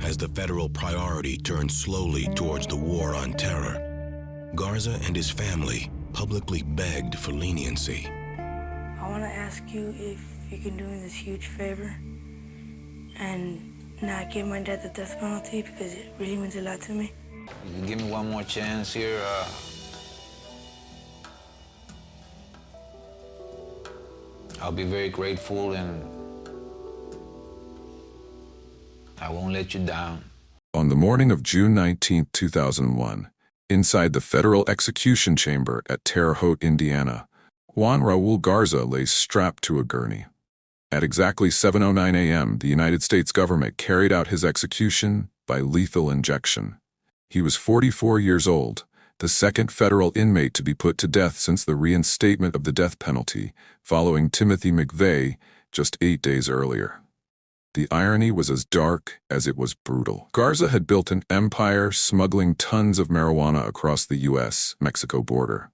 as the federal priority turned slowly towards the war on terror. Garza and his family publicly begged for leniency. I want to ask you if you can do me this huge favor and not give my dad the death penalty, because it really means a lot to me. You can give me one more chance here. I'll be very grateful, and I won't let you down. On the morning of June 19, 2001, inside the federal execution chamber at Terre Haute, Indiana, Juan Raul Garza lay strapped to a gurney. At exactly 7:09 a.m., the United States government carried out his execution by lethal injection. He was 44 years old, the second federal inmate to be put to death since the reinstatement of the death penalty, following Timothy McVeigh just 8 days earlier. The irony was as dark as it was brutal. Garza had built an empire smuggling tons of marijuana across the U.S.-Mexico border.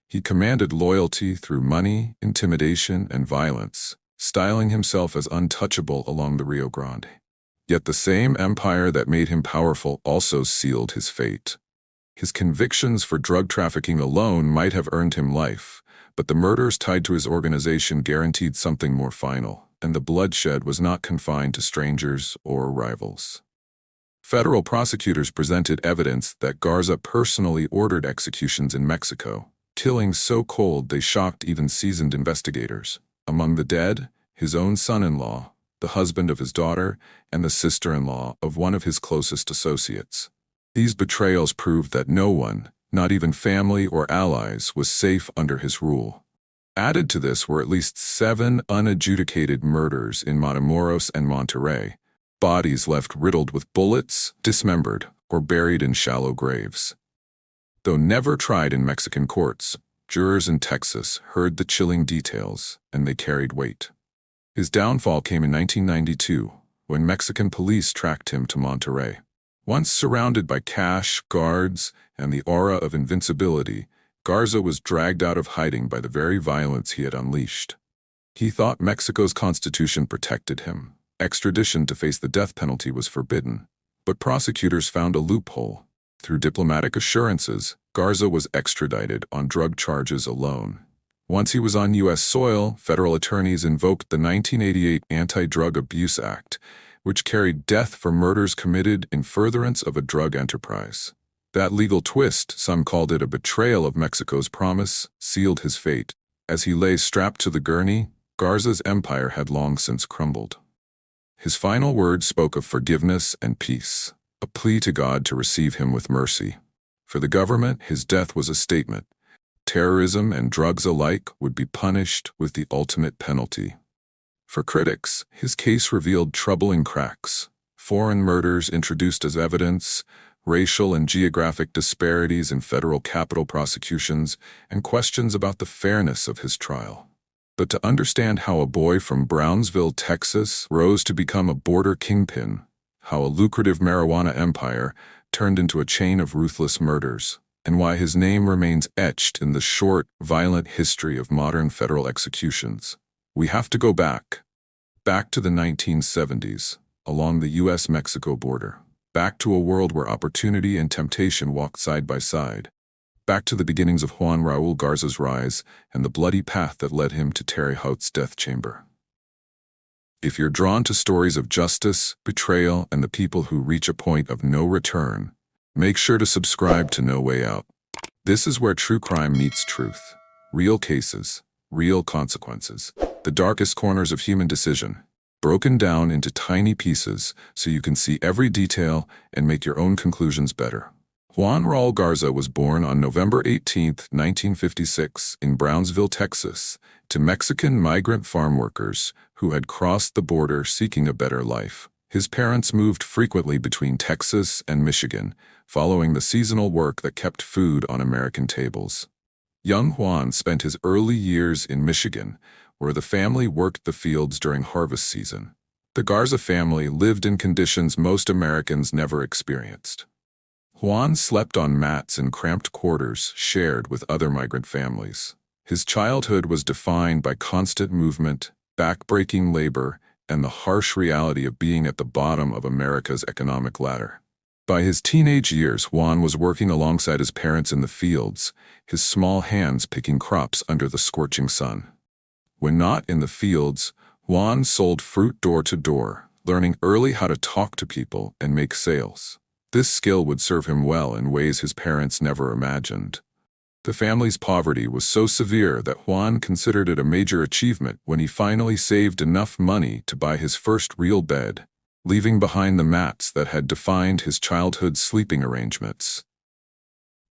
He commanded loyalty through money, intimidation, and violence, styling himself as untouchable along the Rio Grande. Yet the same empire that made him powerful also sealed his fate. His convictions for drug trafficking alone might have earned him life, but the murders tied to his organization guaranteed something more final, and the bloodshed was not confined to strangers or rivals. Federal prosecutors presented evidence that Garza personally ordered executions in Mexico, killings so cold they shocked even seasoned investigators. Among the dead, his own son-in-law, the husband of his daughter, and the sister-in-law of one of his closest associates. These betrayals proved that no one, not even family or allies, was safe under his rule. Added to this were at least 7 unadjudicated murders in Matamoros and Monterrey, bodies left riddled with bullets, dismembered, or buried in shallow graves. Though never tried in Mexican courts, jurors in Texas heard the chilling details, and they carried weight. His downfall came in 1992, when Mexican police tracked him to Monterrey. Once surrounded by cash, guards, and the aura of invincibility, Garza was dragged out of hiding by the very violence he had unleashed. He thought Mexico's constitution protected him. Extradition to face the death penalty was forbidden, but prosecutors found a loophole. Through diplomatic assurances, Garza was extradited on drug charges alone. Once he was on U.S. soil, federal attorneys invoked the 1988 Anti-Drug Abuse Act, which carried death for murders committed in furtherance of a drug enterprise. That legal twist, some called it a betrayal of Mexico's promise, sealed his fate. As he lay strapped to the gurney, Garza's empire had long since crumbled. His final words spoke of forgiveness and peace, a plea to God to receive him with mercy. For the government, his death was a statement. Terrorism and drugs alike would be punished with the ultimate penalty. For critics, his case revealed troubling cracks: foreign murders introduced as evidence, racial and geographic disparities in federal capital prosecutions, and questions about the fairness of his trial. But to understand how a boy from Brownsville, Texas, rose to become a border kingpin, how a lucrative marijuana empire turned into a chain of ruthless murders, and why his name remains etched in the short, violent history of modern federal executions, we have to go back to the 1970s, along the U.S.-Mexico border, back to a world where opportunity and temptation walked side by side, back to the beginnings of Juan Raul Garza's rise and the bloody path that led him to Terre Haute's death chamber. If you're drawn to stories of justice, betrayal, and the people who reach a point of no return, make sure to subscribe to No Way Out. This is where true crime meets truth. Real cases, real consequences, the darkest corners of human decision, broken down into tiny pieces so you can see every detail and make your own conclusions better. Juan Raul Garza was born on November 18, 1956, in Brownsville, Texas, to Mexican migrant farm workers who had crossed the border seeking a better life. His parents moved frequently between Texas and Michigan, following the seasonal work that kept food on American tables. Young Juan spent his early years in Michigan, where the family worked the fields during harvest season. The Garza family lived in conditions most Americans never experienced. Juan slept on mats in cramped quarters shared with other migrant families. His childhood was defined by constant movement, back-breaking labor, and the harsh reality of being at the bottom of America's economic ladder. By his teenage years, Juan was working alongside his parents in the fields, his small hands picking crops under the scorching sun. When not in the fields, Juan sold fruit door to door, learning early how to talk to people and make sales. This skill would serve him well in ways his parents never imagined. The family's poverty was so severe that Juan considered it a major achievement when he finally saved enough money to buy his first real bed, leaving behind the mats that had defined his childhood's sleeping arrangements.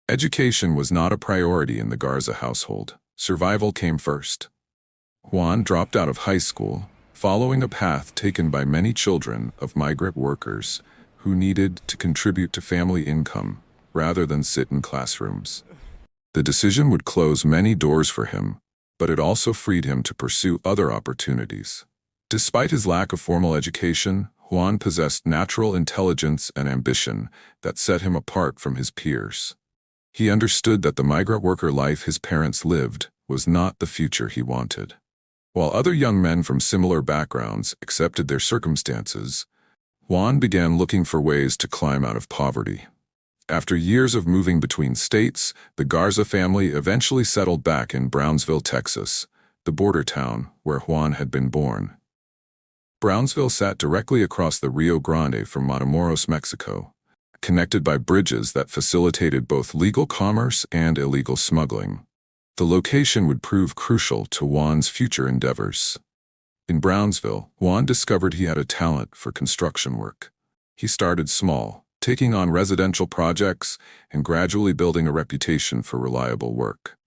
Education was not a priority in the Garza household. Survival came first. Juan dropped out of high school, following a path taken by many children of migrant workers who needed to contribute to family income rather than sit in classrooms. The decision would close many doors for him, but it also freed him to pursue other opportunities. Despite his lack of formal education, Juan possessed natural intelligence and ambition that set him apart from his peers. He understood that the migrant worker life his parents lived was not the future he wanted. While other young men from similar backgrounds accepted their circumstances, Juan began looking for ways to climb out of poverty. After years of moving between states, the Garza family eventually settled back in Brownsville, Texas, the border town where Juan had been born. Brownsville sat directly across the Rio Grande from Matamoros, Mexico, connected by bridges that facilitated both legal commerce and illegal smuggling. The location would prove crucial to Juan's future endeavors. In Brownsville, Juan discovered he had a talent for construction work. He started small, taking on residential projects and gradually building a reputation for reliable work.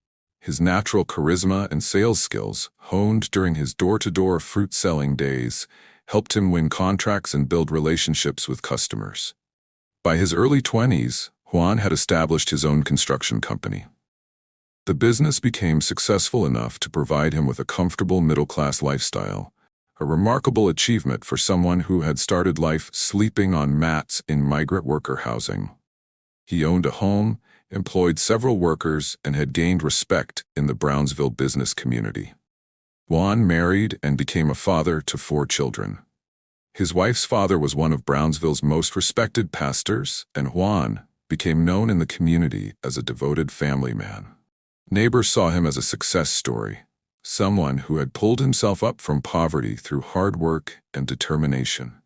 His natural charisma and sales skills, honed during his door-to-door fruit-selling days, helped him win contracts and build relationships with customers. By his early 20s, Juan had established his own construction company. The business became successful enough to provide him with a comfortable middle-class lifestyle, a remarkable achievement for someone who had started life sleeping on mats in migrant worker housing. He owned a home, employed several workers, and had gained respect in the Brownsville business community. Juan married and became a father to 4 children. His wife's father was one of Brownsville's most respected pastors, and Juan became known in the community as a devoted family man. Neighbors saw him as a success story, someone who had pulled himself up from poverty through hard work and determination.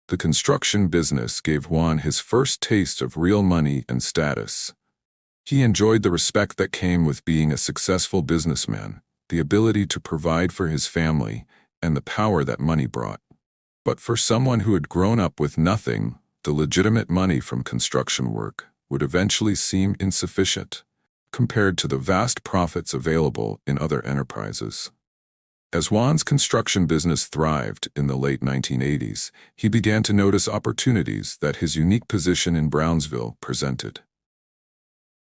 The construction business gave Juan his first taste of real money and status. He enjoyed the respect that came with being a successful businessman, the ability to provide for his family, and the power that money brought. But for someone who had grown up with nothing, the legitimate money from construction work would eventually seem insufficient compared to the vast profits available in other enterprises. As Juan's construction business thrived in the late 1980s, he began to notice opportunities that his unique position in Brownsville presented.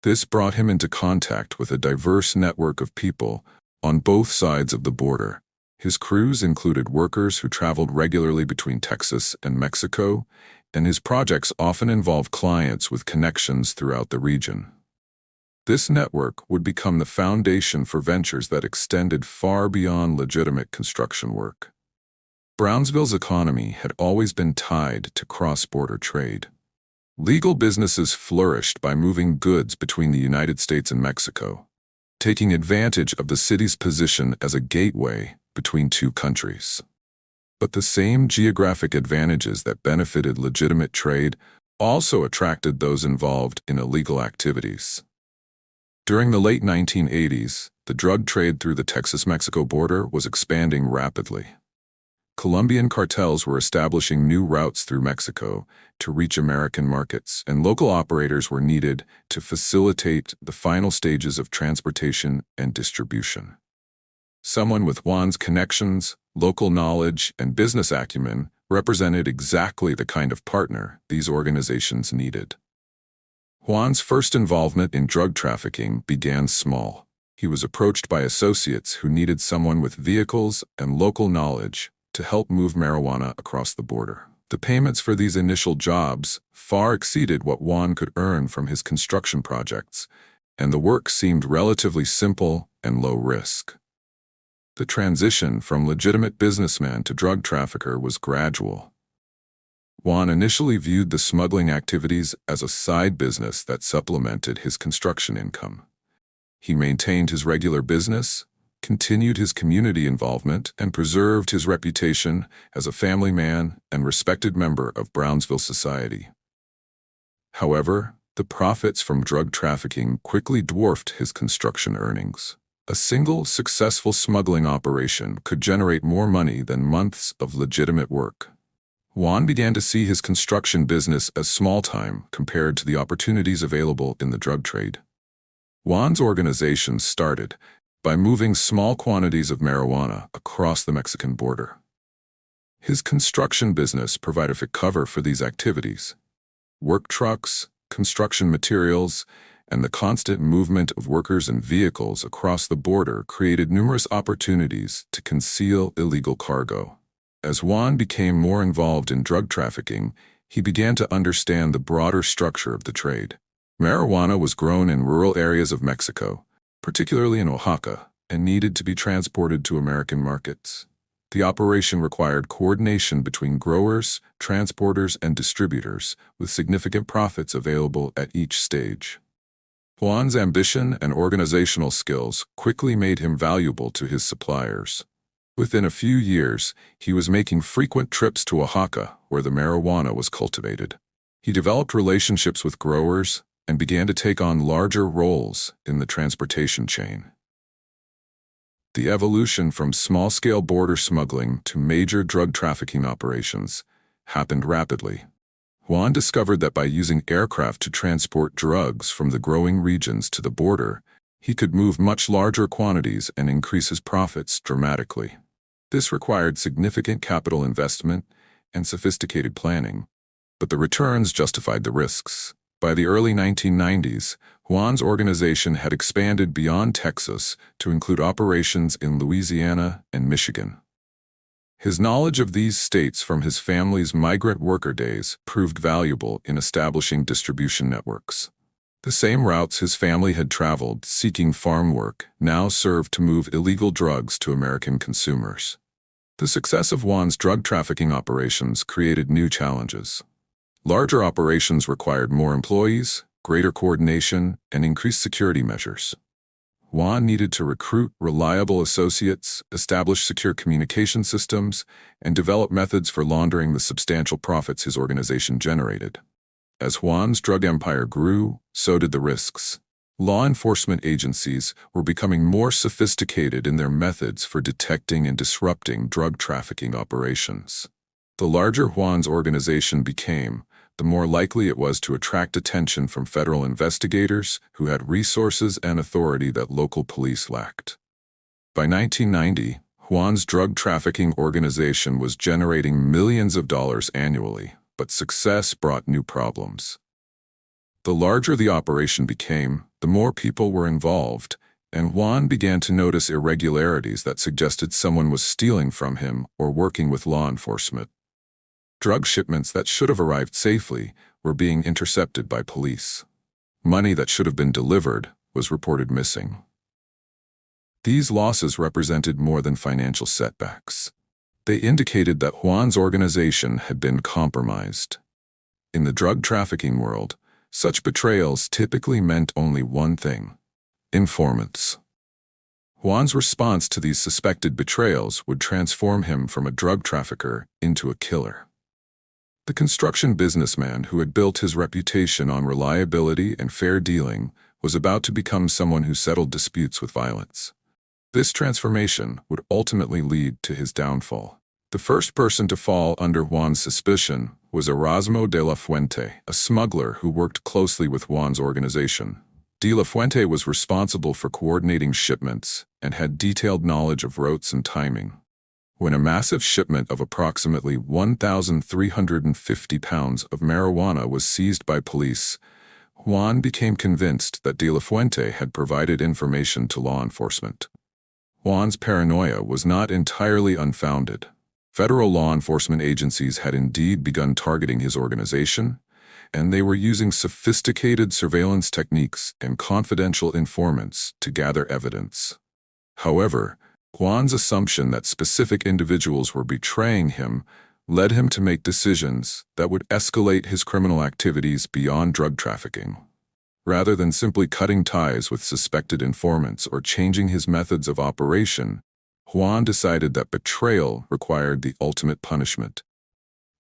This brought him into contact with a diverse network of people on both sides of the border. His crews included workers who traveled regularly between Texas and Mexico, and his projects often involved clients with connections throughout the region. This network would become the foundation for ventures that extended far beyond legitimate construction work. Brownsville's economy had always been tied to cross-border trade. Legal businesses flourished by moving goods between the United States and Mexico, taking advantage of the city's position as a gateway between 2 countries. But the same geographic advantages that benefited legitimate trade also attracted those involved in illegal activities. During the late 1980s, the drug trade through the Texas-Mexico border was expanding rapidly. Colombian cartels were establishing new routes through Mexico to reach American markets, and local operators were needed to facilitate the final stages of transportation and distribution. Someone with Juan's connections, local knowledge, and business acumen represented exactly the kind of partner these organizations needed. Juan's first involvement in drug trafficking began small. He was approached by associates who needed someone with vehicles and local knowledge to help move marijuana across the border. The payments for these initial jobs far exceeded what Juan could earn from his construction projects, and the work seemed relatively simple and low risk. The transition from legitimate businessman to drug trafficker was gradual. Juan initially viewed the smuggling activities as a side business that supplemented his construction income. He maintained his regular business, continued his community involvement, and preserved his reputation as a family man and respected member of Brownsville society. However, the profits from drug trafficking quickly dwarfed his construction earnings. A single successful smuggling operation could generate more money than months of legitimate work. Juan began to see his construction business as small-time compared to the opportunities available in the drug trade. Juan's organization started by moving small quantities of marijuana across the Mexican border. His construction business provided a cover for these activities. Work trucks, construction materials, and the constant movement of workers and vehicles across the border created numerous opportunities to conceal illegal cargo. As Juan became more involved in drug trafficking, he began to understand the broader structure of the trade. Marijuana was grown in rural areas of Mexico, particularly in Oaxaca, and needed to be transported to American markets. The operation required coordination between growers, transporters, and distributors, with significant profits available at each stage. Juan's ambition and organizational skills quickly made him valuable to his suppliers. Within a few years, he was making frequent trips to Oaxaca, where the marijuana was cultivated. He developed relationships with growers and began to take on larger roles in the transportation chain. The evolution from small-scale border smuggling to major drug trafficking operations happened rapidly. Juan discovered that by using aircraft to transport drugs from the growing regions to the border, he could move much larger quantities and increase his profits dramatically. This required significant capital investment and sophisticated planning, but the returns justified the risks. By the early 1990s, Juan's organization had expanded beyond Texas to include operations in Louisiana and Michigan. His knowledge of these states from his family's migrant worker days proved valuable in establishing distribution networks. The same routes his family had traveled seeking farm work now served to move illegal drugs to American consumers. The success of Juan's drug trafficking operations created new challenges. Larger operations required more employees, greater coordination, and increased security measures. Juan needed to recruit reliable associates, establish secure communication systems, and develop methods for laundering the substantial profits his organization generated. As Juan's drug empire grew, so did the risks. Law enforcement agencies were becoming more sophisticated in their methods for detecting and disrupting drug trafficking operations. The larger Juan's organization became, the more likely it was to attract attention from federal investigators who had resources and authority that local police lacked. By 1990, Juan's drug trafficking organization was generating millions of dollars annually, but success brought new problems. The larger the operation became, the more people were involved, and Juan began to notice irregularities that suggested someone was stealing from him or working with law enforcement. Drug shipments that should have arrived safely were being intercepted by police. Money that should have been delivered was reported missing. These losses represented more than financial setbacks. They indicated that Juan's organization had been compromised. In the drug trafficking world, such betrayals typically meant only one thing: informants. Juan's response to these suspected betrayals would transform him from a drug trafficker into a killer. The construction businessman who had built his reputation on reliability and fair dealing was about to become someone who settled disputes with violence. This transformation would ultimately lead to his downfall. The first person to fall under Juan's suspicion was Erasmo de la Fuente, a smuggler who worked closely with Juan's organization. De la Fuente was responsible for coordinating shipments and had detailed knowledge of routes and timing. When a massive shipment of approximately 1,350 pounds of marijuana was seized by police, Juan became convinced that De La Fuente had provided information to law enforcement. Juan's paranoia was not entirely unfounded. Federal law enforcement agencies had indeed begun targeting his organization, and they were using sophisticated surveillance techniques and confidential informants to gather evidence. However, Juan's assumption that specific individuals were betraying him led him to make decisions that would escalate his criminal activities beyond drug trafficking. Rather than simply cutting ties with suspected informants or changing his methods of operation, Juan decided that betrayal required the ultimate punishment.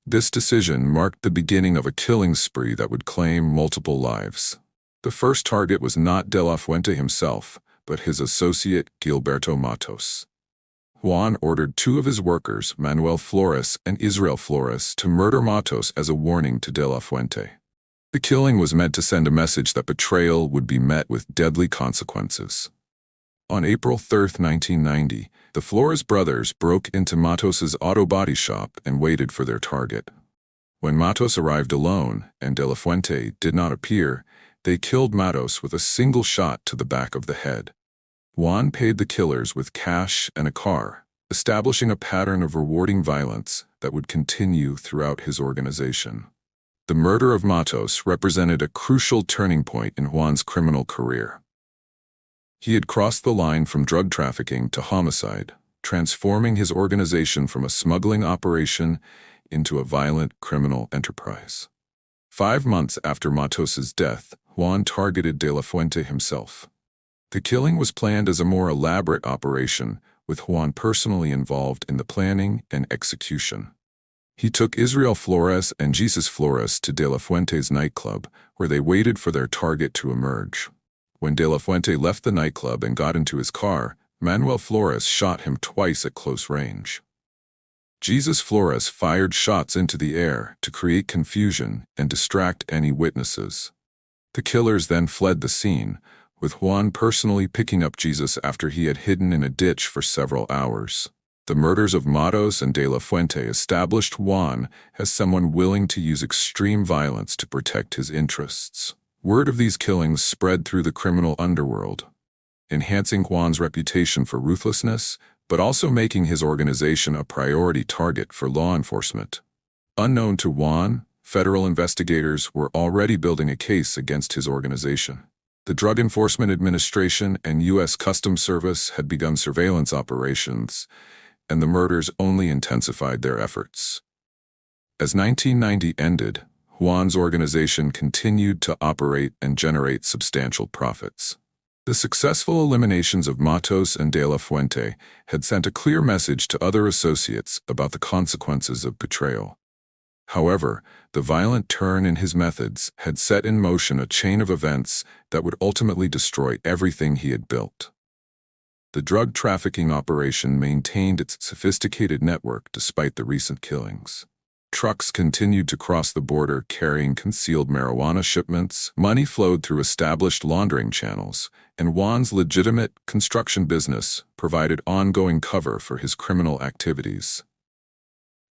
This decision marked the beginning of a killing spree that would claim multiple lives. The first target was not De La Fuente himself, but his associate Gilberto Matos. Juan ordered two of his workers, Manuel Flores and Israel Flores, to murder Matos as a warning to De La Fuente. The killing was meant to send a message that betrayal would be met with deadly consequences. On April 3, 1990, the Flores brothers broke into Matos's auto body shop and waited for their target. When Matos arrived alone and De La Fuente did not appear, they killed Matos with a single shot to the back of the head. Juan paid the killers with cash and a car, establishing a pattern of rewarding violence that would continue throughout his organization. The murder of Matos represented a crucial turning point in Juan's criminal career. He had crossed the line from drug trafficking to homicide, transforming his organization from a smuggling operation into a violent criminal enterprise. 5 months after Matos's death, Juan targeted De La Fuente himself. The killing was planned as a more elaborate operation, with Juan personally involved in the planning and execution. He took Israel Flores and Jesus Flores to De La Fuente's nightclub, where they waited for their target to emerge. When De La Fuente left the nightclub and got into his car, Manuel Flores shot him twice at close range. Jesus Flores fired shots into the air to create confusion and distract any witnesses. The killers then fled the scene, with Juan personally picking up Jesus after he had hidden in a ditch for several hours. The murders of Matos and De La Fuente established Juan as someone willing to use extreme violence to protect his interests. Word of these killings spread through the criminal underworld, enhancing Juan's reputation for ruthlessness, but also making his organization a priority target for law enforcement. Unknown to Juan, federal investigators were already building a case against his organization. The Drug Enforcement Administration and U.S. Customs Service had begun surveillance operations, and the murders only intensified their efforts. As 1990 ended, Juan's organization continued to operate and generate substantial profits. The successful eliminations of Matos and De La Fuente had sent a clear message to other associates about the consequences of betrayal. However, the violent turn in his methods had set in motion a chain of events that would ultimately destroy everything he had built. The drug trafficking operation maintained its sophisticated network despite the recent killings. Trucks continued to cross the border carrying concealed marijuana shipments, money flowed through established laundering channels, and Juan's legitimate construction business provided ongoing cover for his criminal activities.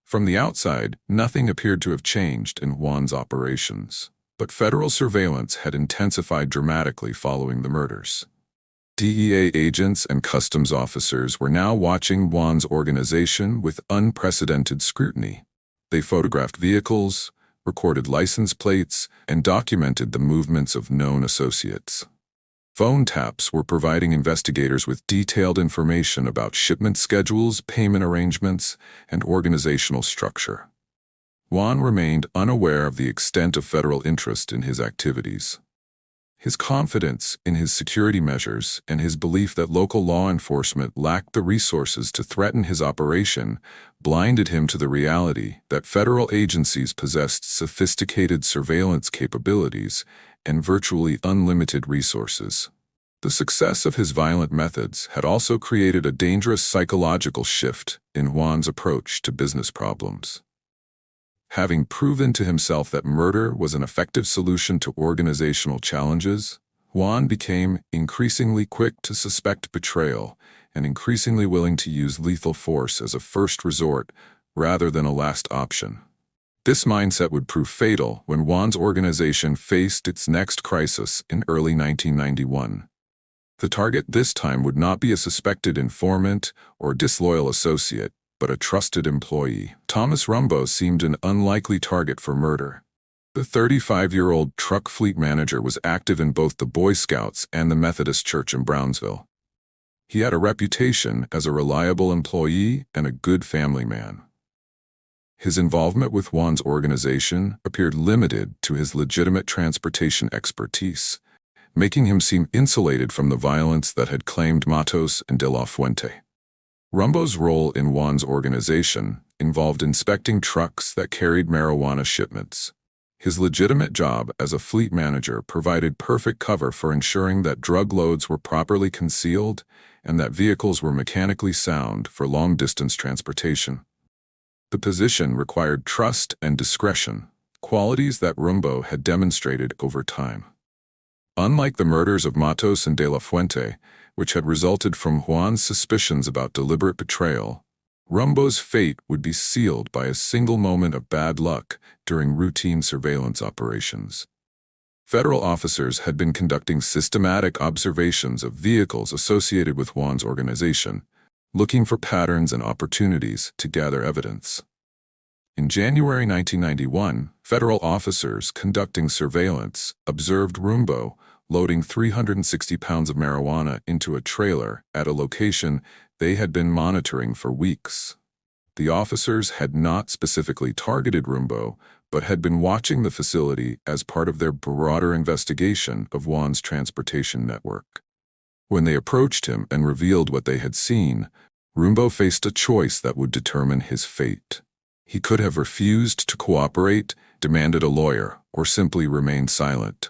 From the outside, nothing appeared to have changed in Juan's operations, but federal surveillance had intensified dramatically following the murders. DEA agents and customs officers were now watching Juan's organization with unprecedented scrutiny. They photographed vehicles, recorded license plates, and documented the movements of known associates. Phone taps were providing investigators with detailed information about shipment schedules, payment arrangements, and organizational structure. Juan remained unaware of the extent of federal interest in his activities. His confidence in his security measures and his belief that local law enforcement lacked the resources to threaten his operation blinded him to the reality that federal agencies possessed sophisticated surveillance capabilities and virtually unlimited resources. The success of his violent methods had also created a dangerous psychological shift in Juan's approach to business problems. Having proven to himself that murder was an effective solution to organizational challenges, Juan became increasingly quick to suspect betrayal and increasingly willing to use lethal force as a first resort rather than a last option. This mindset would prove fatal when Juan's organization faced its next crisis in early 1991. The target this time would not be a suspected informant or disloyal associate, but a trusted employee. Thomas Rambo seemed an unlikely target for murder. The 35-year-old truck fleet manager was active in both the Boy Scouts and the Methodist Church in Brownsville. He had a reputation as a reliable employee and a good family man. His involvement with Juan's organization appeared limited to his legitimate transportation expertise, making him seem insulated from the violence that had claimed Matos and De La Fuente. Rambo's role in Juan's organization involved inspecting trucks that carried marijuana shipments. His legitimate job as a fleet manager provided perfect cover for ensuring that drug loads were properly concealed and that vehicles were mechanically sound for long-distance transportation. The position required trust and discretion, qualities that Rambo had demonstrated over time. Unlike the murders of Matos and De La Fuente, which had resulted from Juan's suspicions about deliberate betrayal, Rambo's fate would be sealed by a single moment of bad luck during routine surveillance operations. Federal officers had been conducting systematic observations of vehicles associated with Juan's organization, looking for patterns and opportunities to gather evidence. In January 1991, federal officers conducting surveillance observed Rambo loading 360 pounds of marijuana into a trailer at a location they had been monitoring for weeks. The officers had not specifically targeted Rambo, but had been watching the facility as part of their broader investigation of Juan's transportation network. When they approached him and revealed what they had seen, Rambo faced a choice that would determine his fate. He could have refused to cooperate, demanded a lawyer, or simply remained silent.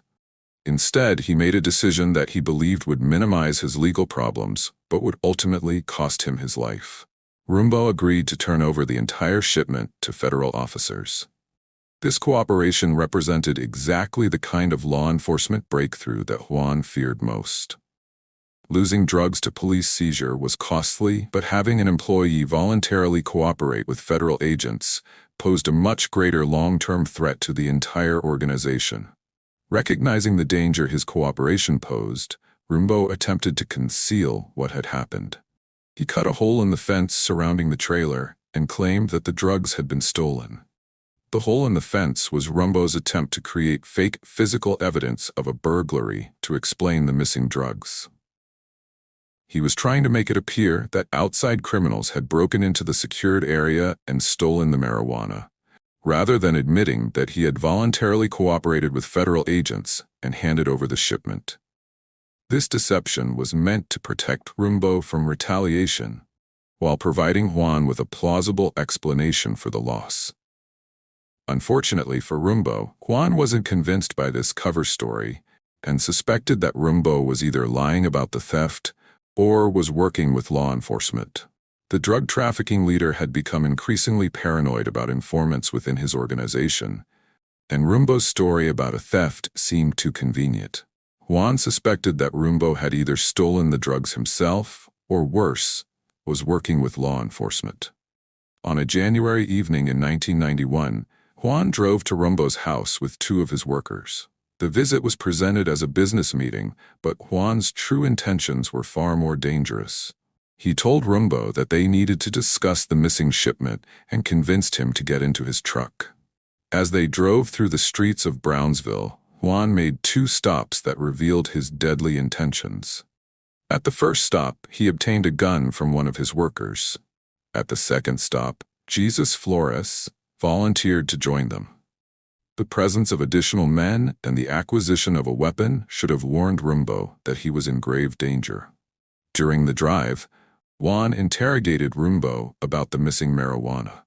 Instead, he made a decision that he believed would minimize his legal problems, but would ultimately cost him his life. Rambo agreed to turn over the entire shipment to federal officers. This cooperation represented exactly the kind of law enforcement breakthrough that Juan feared most. Losing drugs to police seizure was costly, but having an employee voluntarily cooperate with federal agents posed a much greater long-term threat to the entire organization. Recognizing the danger his cooperation posed, Rambo attempted to conceal what had happened. He cut a hole in the fence surrounding the trailer and claimed that the drugs had been stolen. The hole in the fence was Rambo's attempt to create fake physical evidence of a burglary to explain the missing drugs. He was trying to make it appear that outside criminals had broken into the secured area and stolen the marijuana, rather than admitting that he had voluntarily cooperated with federal agents and handed over the shipment. This deception was meant to protect Rambo from retaliation, while providing Juan with a plausible explanation for the loss. Unfortunately for Rambo, Juan wasn't convinced by this cover story and suspected that Rambo was either lying about the theft or was working with law enforcement. The drug trafficking leader had become increasingly paranoid about informants within his organization, and Rambo's story about a theft seemed too convenient. Juan suspected that Rambo had either stolen the drugs himself, or worse, was working with law enforcement. On a January evening in 1991, Juan drove to Rambo's house with two of his workers. The visit was presented as a business meeting, but Juan's true intentions were far more dangerous. He told Rambo that they needed to discuss the missing shipment and convinced him to get into his truck. As they drove through the streets of Brownsville, Juan made two stops that revealed his deadly intentions. At the first stop, he obtained a gun from one of his workers. At the second stop, Jesus Flores volunteered to join them. The presence of additional men and the acquisition of a weapon should have warned Rambo that he was in grave danger. During the drive, Juan interrogated Rambo about the missing marijuana.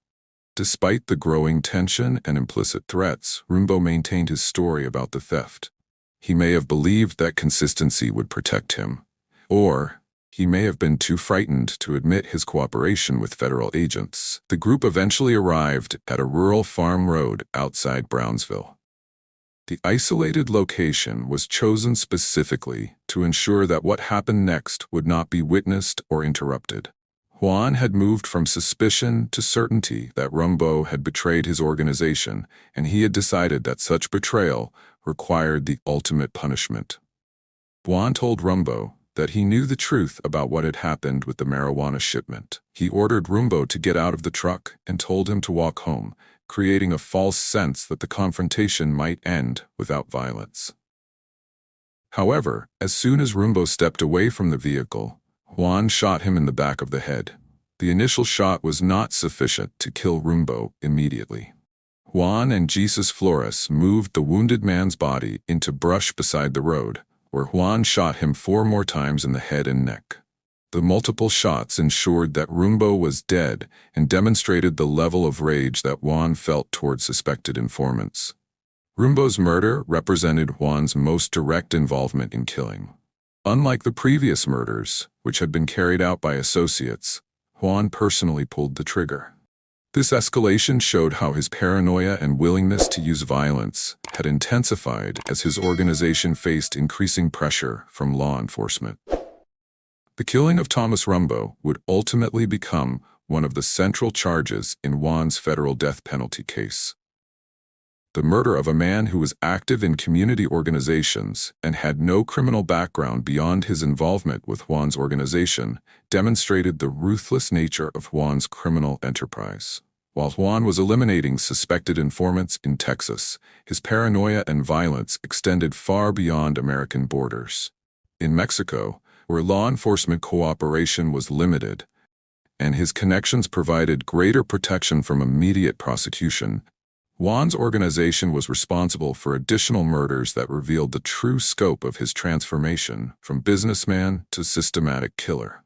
Despite the growing tension and implicit threats, Rambo maintained his story about the theft. He may have believed that consistency would protect him, or he may have been too frightened to admit his cooperation with federal agents. The group eventually arrived at a rural farm road outside Brownsville. The isolated location was chosen specifically to ensure that what happened next would not be witnessed or interrupted. Juan had moved from suspicion to certainty that Rambo had betrayed his organization, and he had decided that such betrayal required the ultimate punishment. Juan told Rambo that he knew the truth about what had happened with the marijuana shipment. He ordered Rambo to get out of the truck and told him to walk home, creating a false sense that the confrontation might end without violence. However, as soon as Rambo stepped away from the vehicle, Juan shot him in the back of the head. The initial shot was not sufficient to kill Rambo immediately. Juan and Jesus Flores moved the wounded man's body into brush beside the road, where Juan shot him 4 more times in the head and neck. The multiple shots ensured that Rambo was dead and demonstrated the level of rage that Juan felt toward suspected informants. Rambo's murder represented Juan's most direct involvement in killing. Unlike the previous murders, which had been carried out by associates, Juan personally pulled the trigger. This escalation showed how his paranoia and willingness to use violence had intensified as his organization faced increasing pressure from law enforcement. The killing of Thomas Rambo would ultimately become one of the central charges in Juan's federal death penalty case. The murder of a man who was active in community organizations and had no criminal background beyond his involvement with Juan's organization demonstrated the ruthless nature of Juan's criminal enterprise. While Juan was eliminating suspected informants in Texas, his paranoia and violence extended far beyond American borders. In Mexico, where law enforcement cooperation was limited, and his connections provided greater protection from immediate prosecution, Juan's organization was responsible for additional murders that revealed the true scope of his transformation from businessman to systematic killer.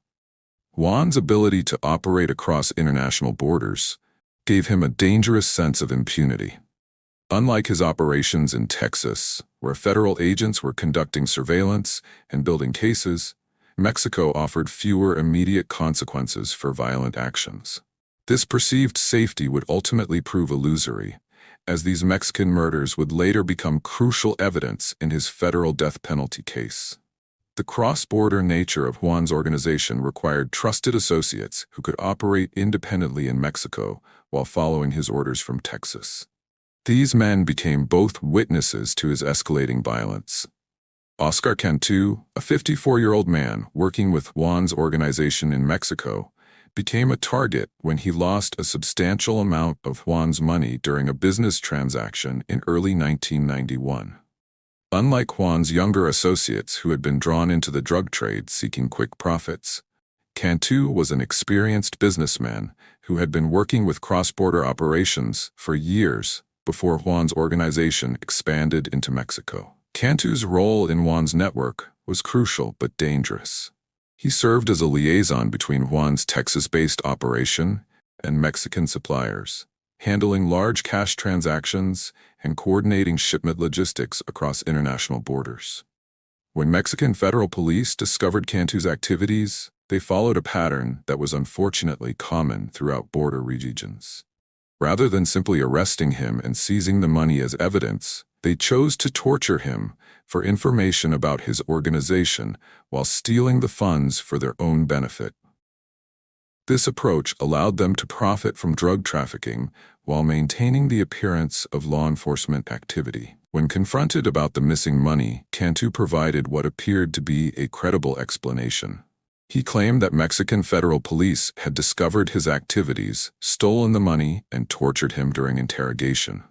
Juan's ability to operate across international borders gave him a dangerous sense of impunity. Unlike his operations in Texas, where federal agents were conducting surveillance and building cases, Mexico offered fewer immediate consequences for violent actions. This perceived safety would ultimately prove illusory, as these Mexican murders would later become crucial evidence in his federal death penalty case. The cross-border nature of Juan's organization required trusted associates who could operate independently in Mexico while following his orders from Texas. These men became both witnesses to his escalating violence. Oscar Cantu, a 54-year-old man working with Juan's organization in Mexico, became a target when he lost a substantial amount of Juan's money during a business transaction in early 1991. Unlike Juan's younger associates who had been drawn into the drug trade seeking quick profits, Cantu was an experienced businessman who had been working with cross-border operations for years before Juan's organization expanded into Mexico. Cantu's role in Juan's network was crucial but dangerous. He served as a liaison between Juan's Texas-based operation and Mexican suppliers, handling large cash transactions and coordinating shipment logistics across international borders. When Mexican federal police discovered Cantu's activities, they followed a pattern that was unfortunately common throughout border regions. Rather than simply arresting him and seizing the money as evidence, they chose to torture him for information about his organization while stealing the funds for their own benefit. This approach allowed them to profit from drug trafficking while maintaining the appearance of law enforcement activity. When confronted about the missing money, Cantu provided what appeared to be a credible explanation. He claimed that Mexican federal police had discovered his activities, stolen the money, and tortured him during interrogation.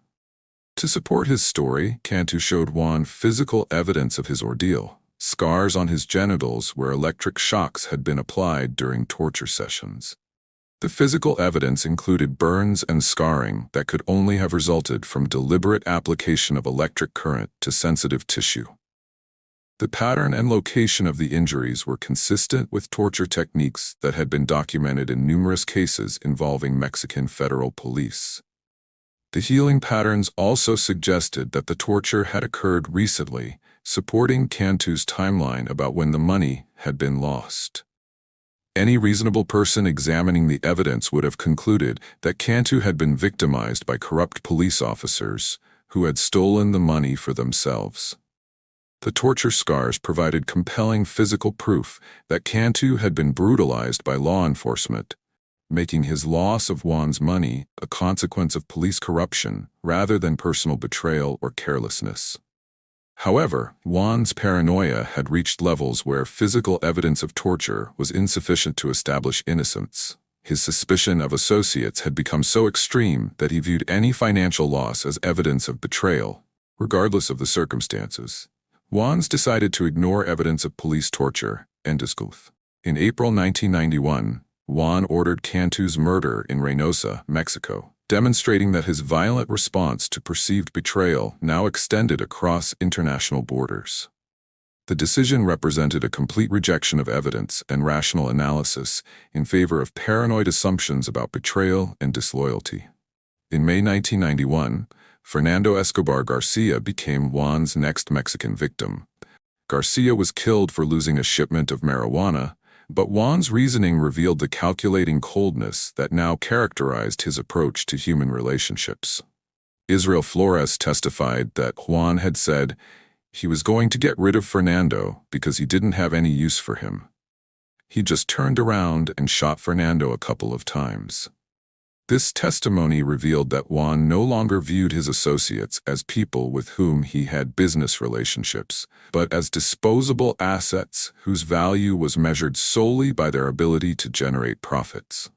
To support his story, Cantu showed Juan physical evidence of his ordeal, scars on his genitals where electric shocks had been applied during torture sessions. The physical evidence included burns and scarring that could only have resulted from deliberate application of electric current to sensitive tissue. The pattern and location of the injuries were consistent with torture techniques that had been documented in numerous cases involving Mexican federal police. The healing patterns also suggested that the torture had occurred recently, supporting Cantu's timeline about when the money had been lost. Any reasonable person examining the evidence would have concluded that Cantu had been victimized by corrupt police officers who had stolen the money for themselves. The torture scars provided compelling physical proof that Cantu had been brutalized by law enforcement, making his loss of Juan's money a consequence of police corruption rather than personal betrayal or carelessness. However, Juan's paranoia had reached levels where physical evidence of torture was insufficient to establish innocence. His suspicion of associates had become so extreme that he viewed any financial loss as evidence of betrayal, regardless of the circumstances. Juan's decided to ignore evidence of police torture and disguise. In April 1991, Juan ordered Cantu's murder in Reynosa, Mexico, demonstrating that his violent response to perceived betrayal now extended across international borders. The decision represented a complete rejection of evidence and rational analysis in favor of paranoid assumptions about betrayal and disloyalty. In May 1991, Fernando Escobar Garcia became Juan's next Mexican victim. Garcia was killed for losing a shipment of marijuana, but Juan's reasoning revealed the calculating coldness that now characterized his approach to human relationships. Israel Flores testified that Juan had said he was going to get rid of Fernando because he didn't have any use for him. He just turned around and shot Fernando a couple of times. This testimony revealed that Juan no longer viewed his associates as people with whom he had business relationships, but as disposable assets whose value was measured solely by their ability to generate profits.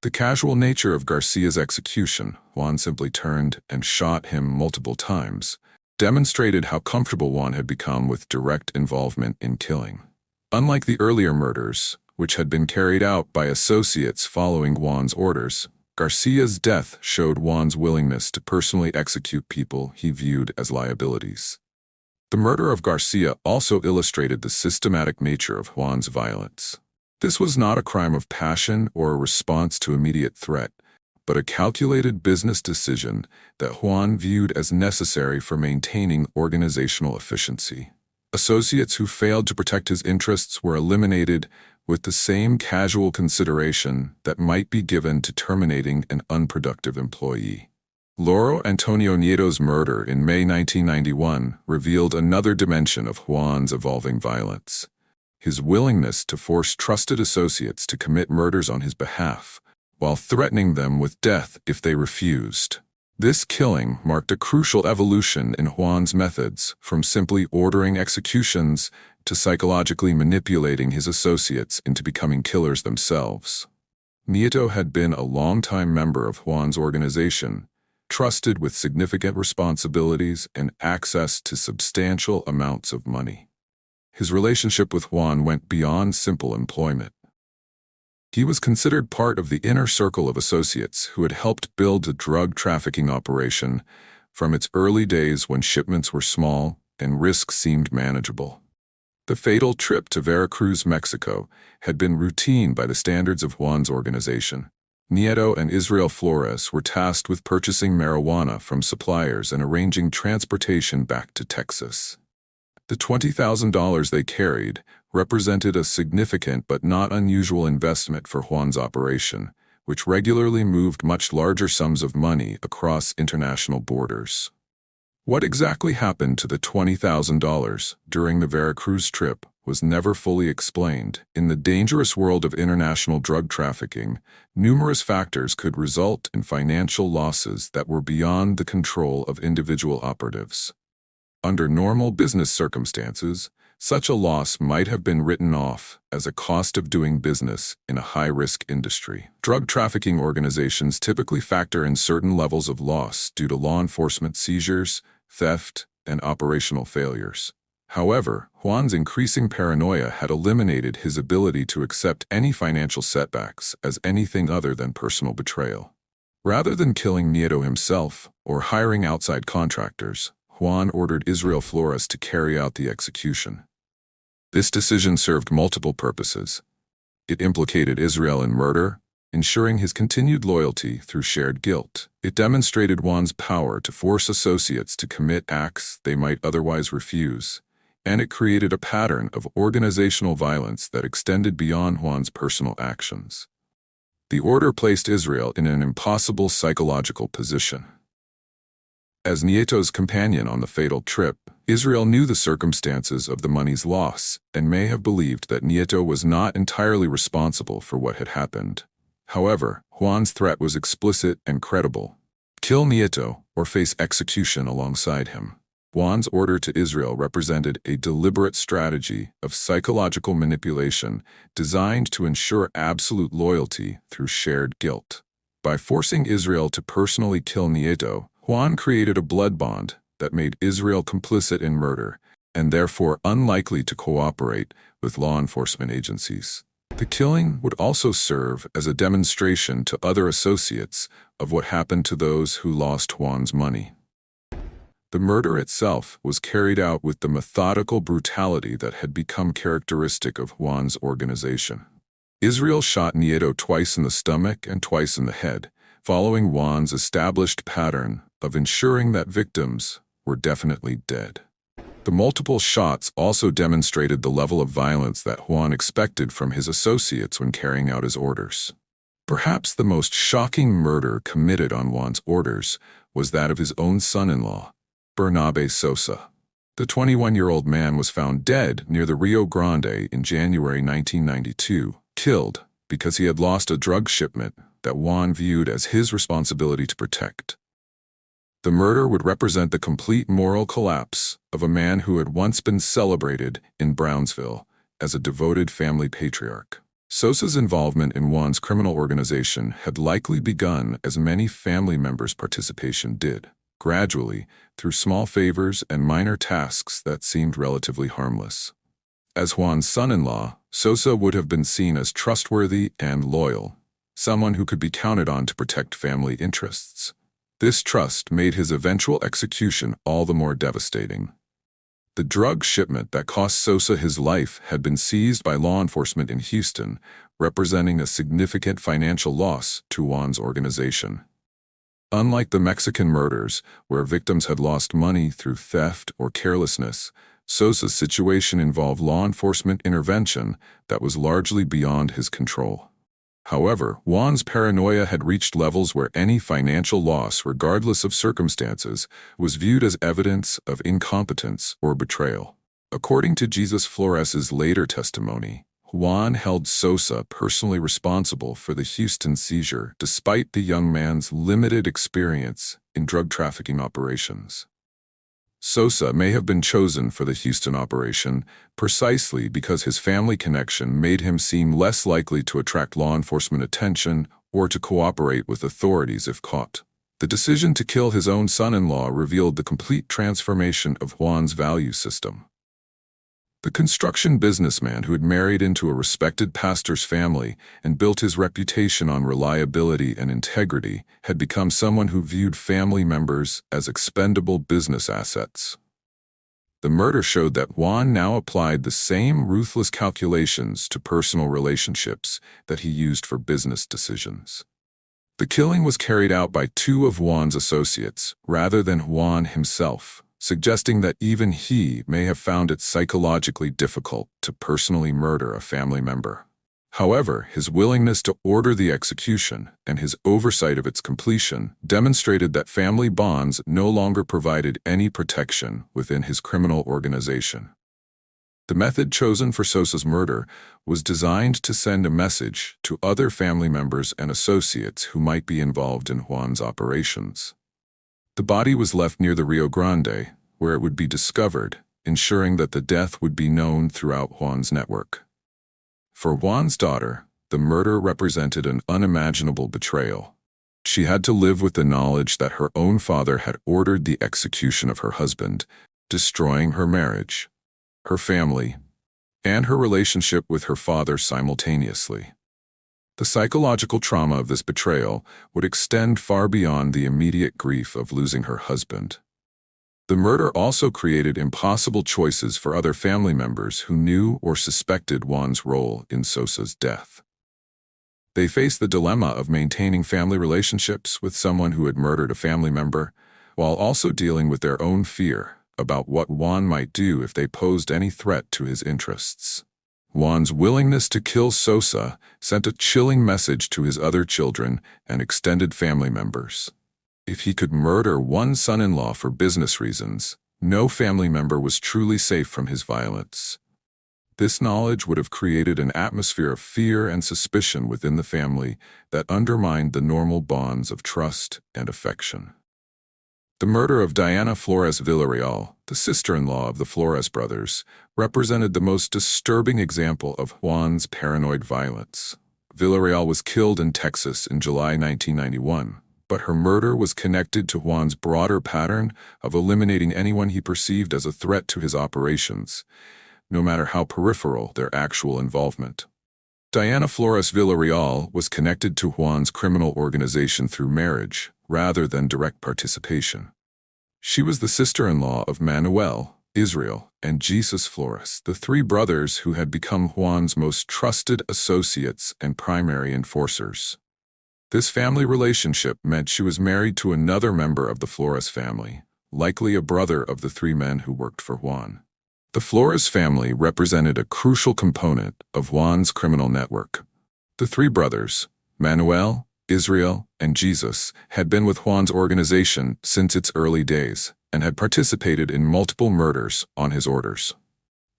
The casual nature of Garcia's execution, Juan simply turned and shot him multiple times, demonstrated how comfortable Juan had become with direct involvement in killing. Unlike the earlier murders, which had been carried out by associates following Juan's orders, Garcia's death showed Juan's willingness to personally execute people he viewed as liabilities. The murder of Garcia also illustrated the systematic nature of Juan's violence. This was not a crime of passion or a response to immediate threat, but a calculated business decision that Juan viewed as necessary for maintaining organizational efficiency. Associates who failed to protect his interests were eliminated with the same casual consideration that might be given to terminating an unproductive employee. Lauro Antonio Nieto's murder in May 1991 revealed another dimension of Juan's evolving violence: his willingness to force trusted associates to commit murders on his behalf, while threatening them with death if they refused. This killing marked a crucial evolution in Juan's methods, from simply ordering executions to psychologically manipulating his associates into becoming killers themselves. Nieto had been a longtime member of Juan's organization, trusted with significant responsibilities and access to substantial amounts of money. His relationship with Juan went beyond simple employment. He was considered part of the inner circle of associates who had helped build the drug trafficking operation from its early days when shipments were small and risks seemed manageable. The fatal trip to Veracruz, Mexico, had been routine by the standards of Juan's organization. Nieto and Israel Flores were tasked with purchasing marijuana from suppliers and arranging transportation back to Texas. The $20,000 they carried represented a significant but not unusual investment for Juan's operation, which regularly moved much larger sums of money across international borders. What exactly happened to the $20,000 during the Veracruz trip was never fully explained. In the dangerous world of international drug trafficking, numerous factors could result in financial losses that were beyond the control of individual operatives. Under normal business circumstances, such a loss might have been written off as a cost of doing business in a high-risk industry. Drug trafficking organizations typically factor in certain levels of loss due to law enforcement seizures, theft, and operational failures. However, Juan's increasing paranoia had eliminated his ability to accept any financial setbacks as anything other than personal betrayal. Rather than killing Nieto himself or hiring outside contractors, Juan ordered Israel Flores to carry out the execution. This decision served multiple purposes. It implicated Israel in murder, ensuring his continued loyalty through shared guilt. It demonstrated Juan's power to force associates to commit acts they might otherwise refuse, and it created a pattern of organizational violence that extended beyond Juan's personal actions. The order placed Israel in an impossible psychological position. As Nieto's companion on the fatal trip, Israel knew the circumstances of the money's loss and may have believed that Nieto was not entirely responsible for what had happened. However, Juan's threat was explicit and credible: kill Nieto or face execution alongside him. Juan's order to Israel represented a deliberate strategy of psychological manipulation designed to ensure absolute loyalty through shared guilt. By forcing Israel to personally kill Nieto, Juan created a blood bond that made Israel complicit in murder and therefore unlikely to cooperate with law enforcement agencies. The killing would also serve as a demonstration to other associates of what happened to those who lost Juan's money. The murder itself was carried out with the methodical brutality that had become characteristic of Juan's organization. Israel shot Nieto twice in the stomach and twice in the head, following Juan's established pattern of ensuring that victims were definitely dead. The multiple shots also demonstrated the level of violence that Juan expected from his associates when carrying out his orders. Perhaps the most shocking murder committed on Juan's orders was that of his own son-in-law, Bernabe Sosa. The 21-year-old man was found dead near the Rio Grande in January 1992, killed because he had lost a drug shipment that Juan viewed as his responsibility to protect. The murder would represent the complete moral collapse of a man who had once been celebrated in Brownsville as a devoted family patriarch. Sosa's involvement in Juan's criminal organization had likely begun as many family members' participation did, gradually through small favors and minor tasks that seemed relatively harmless. As Juan's son-in-law, Sosa would have been seen as trustworthy and loyal, someone who could be counted on to protect family interests. This trust made his eventual execution all the more devastating. The drug shipment that cost Sosa his life had been seized by law enforcement in Houston, representing a significant financial loss to Juan's organization. Unlike the Mexican murders, where victims had lost money through theft or carelessness, Sosa's situation involved law enforcement intervention that was largely beyond his control. However, Juan's paranoia had reached levels where any financial loss, regardless of circumstances, was viewed as evidence of incompetence or betrayal. According to Jesus Flores's later testimony, Juan held Sosa personally responsible for the Houston seizure despite the young man's limited experience in drug trafficking operations. Sosa may have been chosen for the Houston operation precisely because his family connection made him seem less likely to attract law enforcement attention or to cooperate with authorities if caught. The decision to kill his own son-in-law revealed the complete transformation of Juan's value system. The construction businessman who had married into a respected pastor's family and built his reputation on reliability and integrity had become someone who viewed family members as expendable business assets. The murder showed that Juan now applied the same ruthless calculations to personal relationships that he used for business decisions. The killing was carried out by two of Juan's associates rather than Juan himself, suggesting that even he may have found it psychologically difficult to personally murder a family member. However, his willingness to order the execution and his oversight of its completion demonstrated that family bonds no longer provided any protection within his criminal organization. The method chosen for Sosa's murder was designed to send a message to other family members and associates who might be involved in Juan's operations. The body was left near the Rio Grande, where it would be discovered, ensuring that the death would be known throughout Juan's network. For Juan's daughter, the murder represented an unimaginable betrayal. She had to live with the knowledge that her own father had ordered the execution of her husband, destroying her marriage, her family, and her relationship with her father simultaneously. The psychological trauma of this betrayal would extend far beyond the immediate grief of losing her husband. The murder also created impossible choices for other family members who knew or suspected Juan's role in Sosa's death. They faced the dilemma of maintaining family relationships with someone who had murdered a family member, while also dealing with their own fear about what Juan might do if they posed any threat to his interests. Juan's willingness to kill Sosa sent a chilling message to his other children and extended family members. If he could murder one son-in-law for business reasons, no family member was truly safe from his violence. This knowledge would have created an atmosphere of fear and suspicion within the family that undermined the normal bonds of trust and affection. The murder of Diana Flores Villarreal, the sister-in-law of the Flores brothers, represented the most disturbing example of Juan's paranoid violence. Villarreal was killed in Texas in July 1991, but her murder was connected to Juan's broader pattern of eliminating anyone he perceived as a threat to his operations, no matter how peripheral their actual involvement. Diana Flores Villarreal was connected to Juan's criminal organization through marriage, rather than direct participation. She was the sister-in-law of Manuel, Israel, and Jesus Flores, the three brothers who had become Juan's most trusted associates and primary enforcers. This family relationship meant she was married to another member of the Flores family, likely a brother of the three men who worked for Juan. The Flores family represented a crucial component of Juan's criminal network. The three brothers, Manuel, Israel, and Jesus, had been with Juan's organization since its early days and had participated in multiple murders on his orders.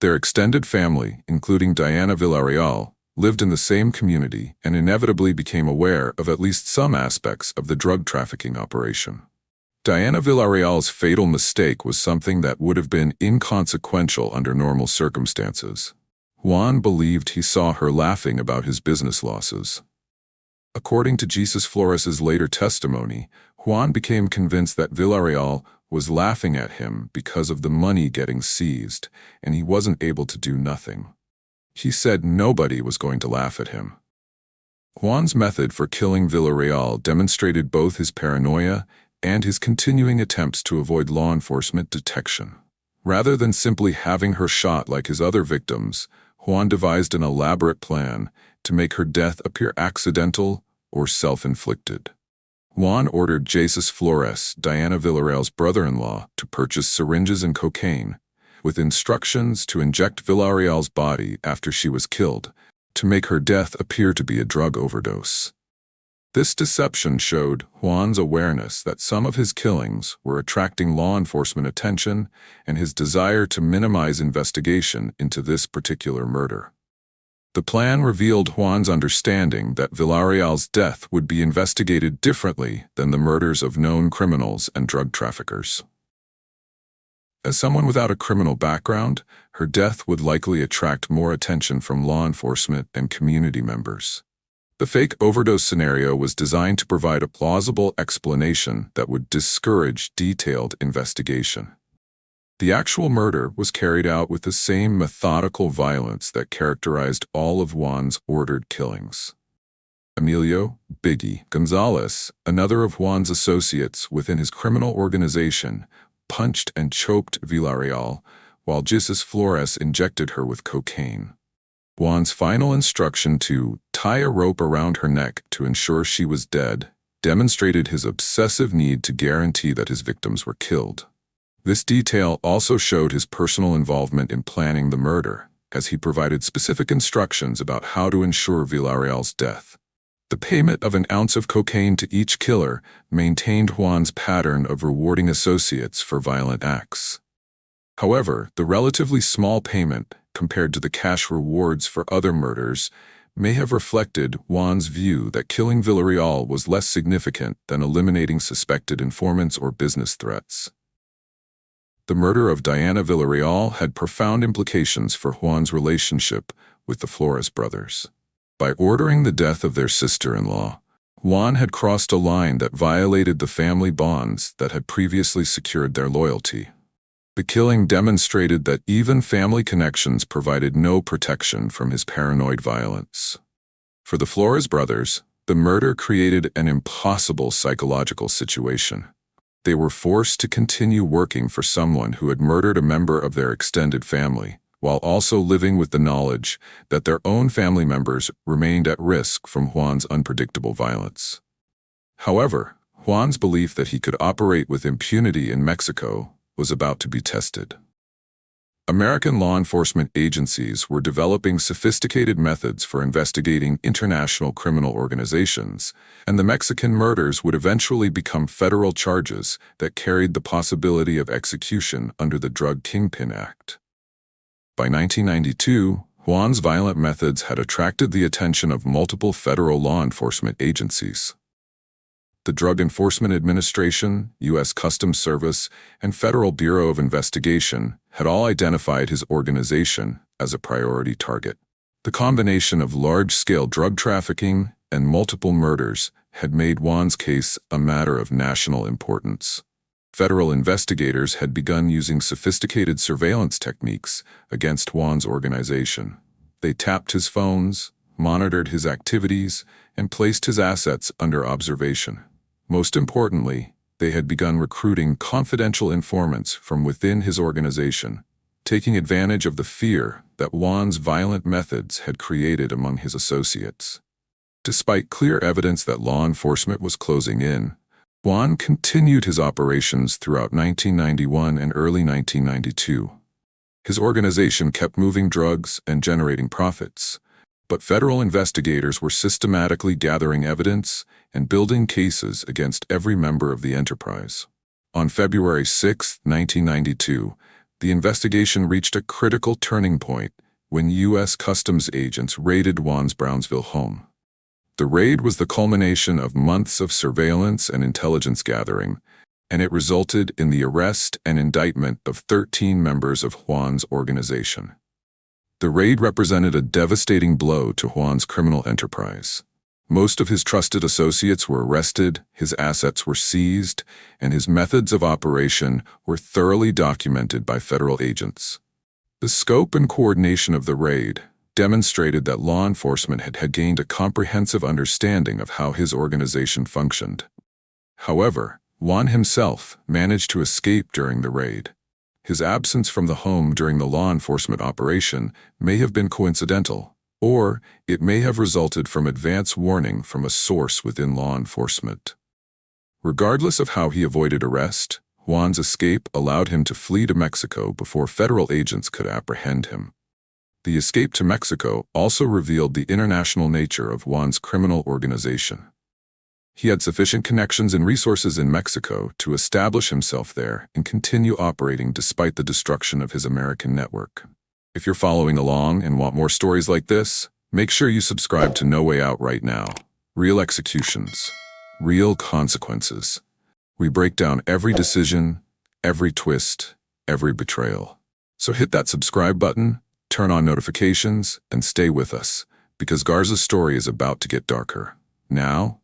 Their extended family, including Diana Villarreal, lived in the same community and inevitably became aware of at least some aspects of the drug trafficking operation. Diana Villarreal's fatal mistake was something that would have been inconsequential under normal circumstances. Juan believed he saw her laughing about his business losses. According to Jesus Flores's later testimony, Juan became convinced that Villarreal was laughing at him because of the money getting seized, and he wasn't able to do nothing. He said nobody was going to laugh at him. Juan's method for killing Villarreal demonstrated both his paranoia and his continuing attempts to avoid law enforcement detection. Rather than simply having her shot like his other victims, Juan devised an elaborate plan to make her death appear accidental or self-inflicted. Juan ordered Jesus Flores, Diana Villarreal's brother-in-law, to purchase syringes and cocaine, with instructions to inject Villarreal's body after she was killed, to make her death appear to be a drug overdose. This deception showed Juan's awareness that some of his killings were attracting law enforcement attention and his desire to minimize investigation into this particular murder. The plan revealed Juan's understanding that Villarreal's death would be investigated differently than the murders of known criminals and drug traffickers. As someone without a criminal background, her death would likely attract more attention from law enforcement and community members. The fake overdose scenario was designed to provide a plausible explanation that would discourage detailed investigation. The actual murder was carried out with the same methodical violence that characterized all of Juan's ordered killings. Emilio "Biggie" Gonzalez, another of Juan's associates within his criminal organization, punched and choked Villarreal, while Jesus Flores injected her with cocaine. Juan's final instruction to tie a rope around her neck to ensure she was dead demonstrated his obsessive need to guarantee that his victims were killed. This detail also showed his personal involvement in planning the murder, as he provided specific instructions about how to ensure Villarreal's death. The payment of an ounce of cocaine to each killer maintained Juan's pattern of rewarding associates for violent acts. However, the relatively small payment, compared to the cash rewards for other murders, may have reflected Juan's view that killing Villarreal was less significant than eliminating suspected informants or business threats. The murder of Diana Villarreal had profound implications for Juan's relationship with the Flores brothers. By ordering the death of their sister-in-law, Juan had crossed a line that violated the family bonds that had previously secured their loyalty. The killing demonstrated that even family connections provided no protection from his paranoid violence. For the Flores brothers, the murder created an impossible psychological situation. They were forced to continue working for someone who had murdered a member of their extended family, while also living with the knowledge that their own family members remained at risk from Juan's unpredictable violence. However, Juan's belief that he could operate with impunity in Mexico was about to be tested. American law enforcement agencies were developing sophisticated methods for investigating international criminal organizations, and the Mexican murders would eventually become federal charges that carried the possibility of execution under the Drug Kingpin Act. By 1992, Juan's violent methods had attracted the attention of multiple federal law enforcement agencies. The Drug Enforcement Administration, U.S. Customs Service, and Federal Bureau of Investigation had all identified his organization as a priority target. The combination of large-scale drug trafficking and multiple murders had made Juan's case a matter of national importance. Federal investigators had begun using sophisticated surveillance techniques against Juan's organization. They tapped his phones, monitored his activities, and placed his assets under observation. Most importantly, they had begun recruiting confidential informants from within his organization, taking advantage of the fear that Juan's violent methods had created among his associates. Despite clear evidence that law enforcement was closing in, Juan continued his operations throughout 1991 and early 1992. His organization kept moving drugs and generating profits, but federal investigators were systematically gathering evidence and building cases against every member of the enterprise. On February 6, 1992, the investigation reached a critical turning point when U.S. Customs agents raided Juan's Brownsville home. The raid was the culmination of months of surveillance and intelligence gathering, and it resulted in the arrest and indictment of 13 members of Juan's organization. The raid represented a devastating blow to Juan's criminal enterprise. Most of his trusted associates were arrested, his assets were seized, and his methods of operation were thoroughly documented by federal agents. The scope and coordination of the raid demonstrated that law enforcement had gained a comprehensive understanding of how his organization functioned. However, Juan himself managed to escape during the raid. His absence from the home during the law enforcement operation may have been coincidental, or it may have resulted from advance warning from a source within law enforcement. Regardless of how he avoided arrest, Juan's escape allowed him to flee to Mexico before federal agents could apprehend him. The escape to Mexico also revealed the international nature of Juan's criminal organization. He had sufficient connections and resources in Mexico to establish himself there and continue operating despite the destruction of his American network. If you're following along and want more stories like this, make sure you subscribe to No Way Out right now. Real executions, real consequences. We break down every decision, every twist, every betrayal. So hit that subscribe button, turn on notifications, and stay with us, because Garza's story is about to get darker. Now,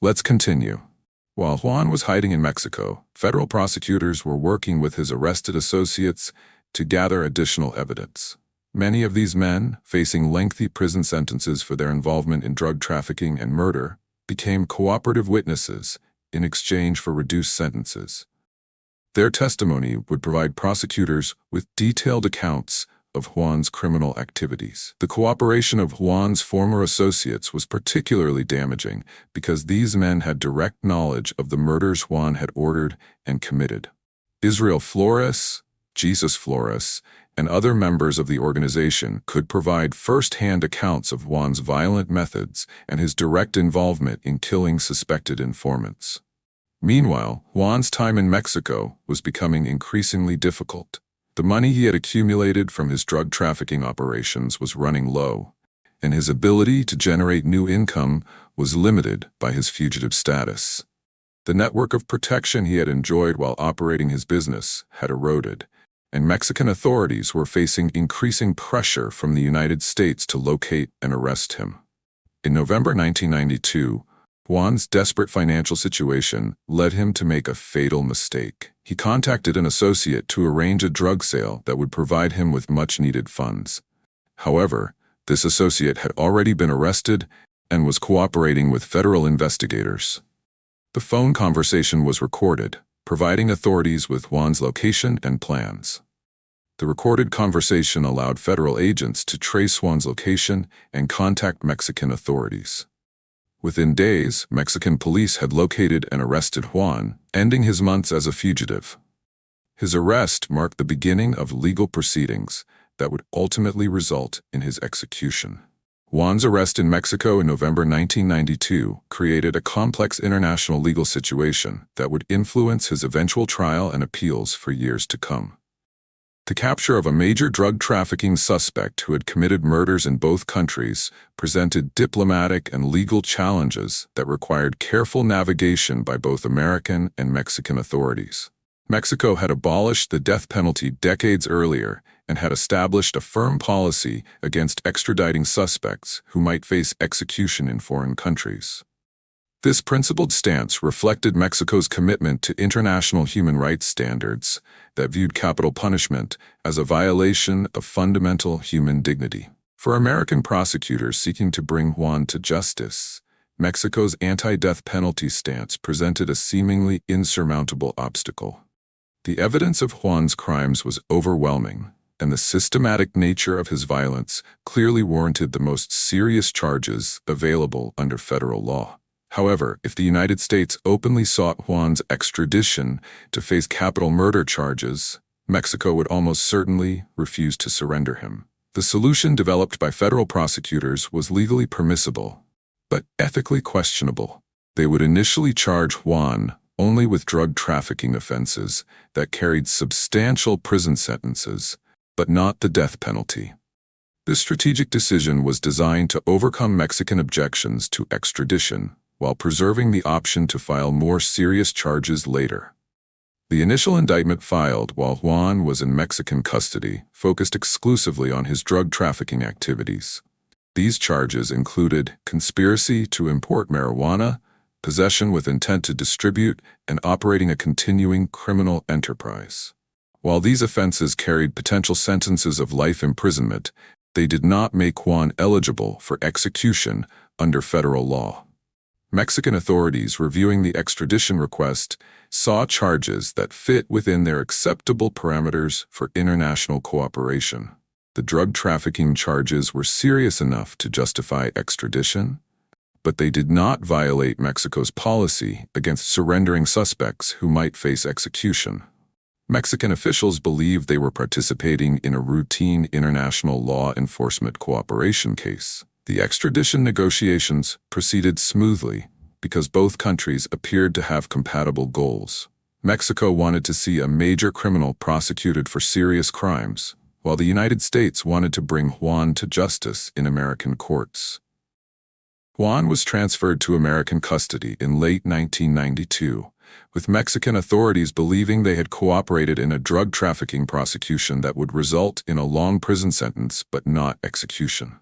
let's continue. While Juan was hiding in Mexico, federal prosecutors were working with his arrested associates to gather additional evidence. Many of these men, facing lengthy prison sentences for their involvement in drug trafficking and murder, became cooperative witnesses in exchange for reduced sentences. Their testimony would provide prosecutors with detailed accounts of Juan's criminal activities. The cooperation of Juan's former associates was particularly damaging because these men had direct knowledge of the murders Juan had ordered and committed. Israel Flores, Jesus Flores, and other members of the organization could provide first-hand accounts of Juan's violent methods and his direct involvement in killing suspected informants. Meanwhile, Juan's time in Mexico was becoming increasingly difficult. The money he had accumulated from his drug trafficking operations was running low, and his ability to generate new income was limited by his fugitive status. The network of protection he had enjoyed while operating his business had eroded, and Mexican authorities were facing increasing pressure from the United States to locate and arrest him. In November 1992, Juan's desperate financial situation led him to make a fatal mistake. He contacted an associate to arrange a drug sale that would provide him with much-needed funds. However, this associate had already been arrested and was cooperating with federal investigators. The phone conversation was recorded, providing authorities with Juan's location and plans. The recorded conversation allowed federal agents to trace Juan's location and contact Mexican authorities. Within days, Mexican police had located and arrested Juan, ending his months as a fugitive. His arrest marked the beginning of legal proceedings that would ultimately result in his execution. Juan's arrest in Mexico in November 1992 created a complex international legal situation that would influence his eventual trial and appeals for years to come. The capture of a major drug trafficking suspect who had committed murders in both countries presented diplomatic and legal challenges that required careful navigation by both American and Mexican authorities. Mexico had abolished the death penalty decades earlier and had established a firm policy against extraditing suspects who might face execution in foreign countries. This principled stance reflected Mexico's commitment to international human rights standards that viewed capital punishment as a violation of fundamental human dignity. For American prosecutors seeking to bring Juan to justice, Mexico's anti-death penalty stance presented a seemingly insurmountable obstacle. The evidence of Juan's crimes was overwhelming, and the systematic nature of his violence clearly warranted the most serious charges available under federal law. However, if the United States openly sought Juan's extradition to face capital murder charges, Mexico would almost certainly refuse to surrender him. The solution developed by federal prosecutors was legally permissible, but ethically questionable. They would initially charge Juan only with drug trafficking offenses that carried substantial prison sentences, but not the death penalty. This strategic decision was designed to overcome Mexican objections to extradition while preserving the option to file more serious charges later. The initial indictment filed while Juan was in Mexican custody focused exclusively on his drug trafficking activities. These charges included conspiracy to import marijuana, possession with intent to distribute, and operating a continuing criminal enterprise. While these offenses carried potential sentences of life imprisonment, they did not make Juan eligible for execution under federal law. Mexican authorities reviewing the extradition request saw charges that fit within their acceptable parameters for international cooperation. The drug trafficking charges were serious enough to justify extradition, but they did not violate Mexico's policy against surrendering suspects who might face execution. Mexican officials believed they were participating in a routine international law enforcement cooperation case. The extradition negotiations proceeded smoothly because both countries appeared to have compatible goals. Mexico wanted to see a major criminal prosecuted for serious crimes, while the United States wanted to bring Juan to justice in American courts. Juan was transferred to American custody in late 1992, with Mexican authorities believing they had cooperated in a drug trafficking prosecution that would result in a long prison sentence but not execution.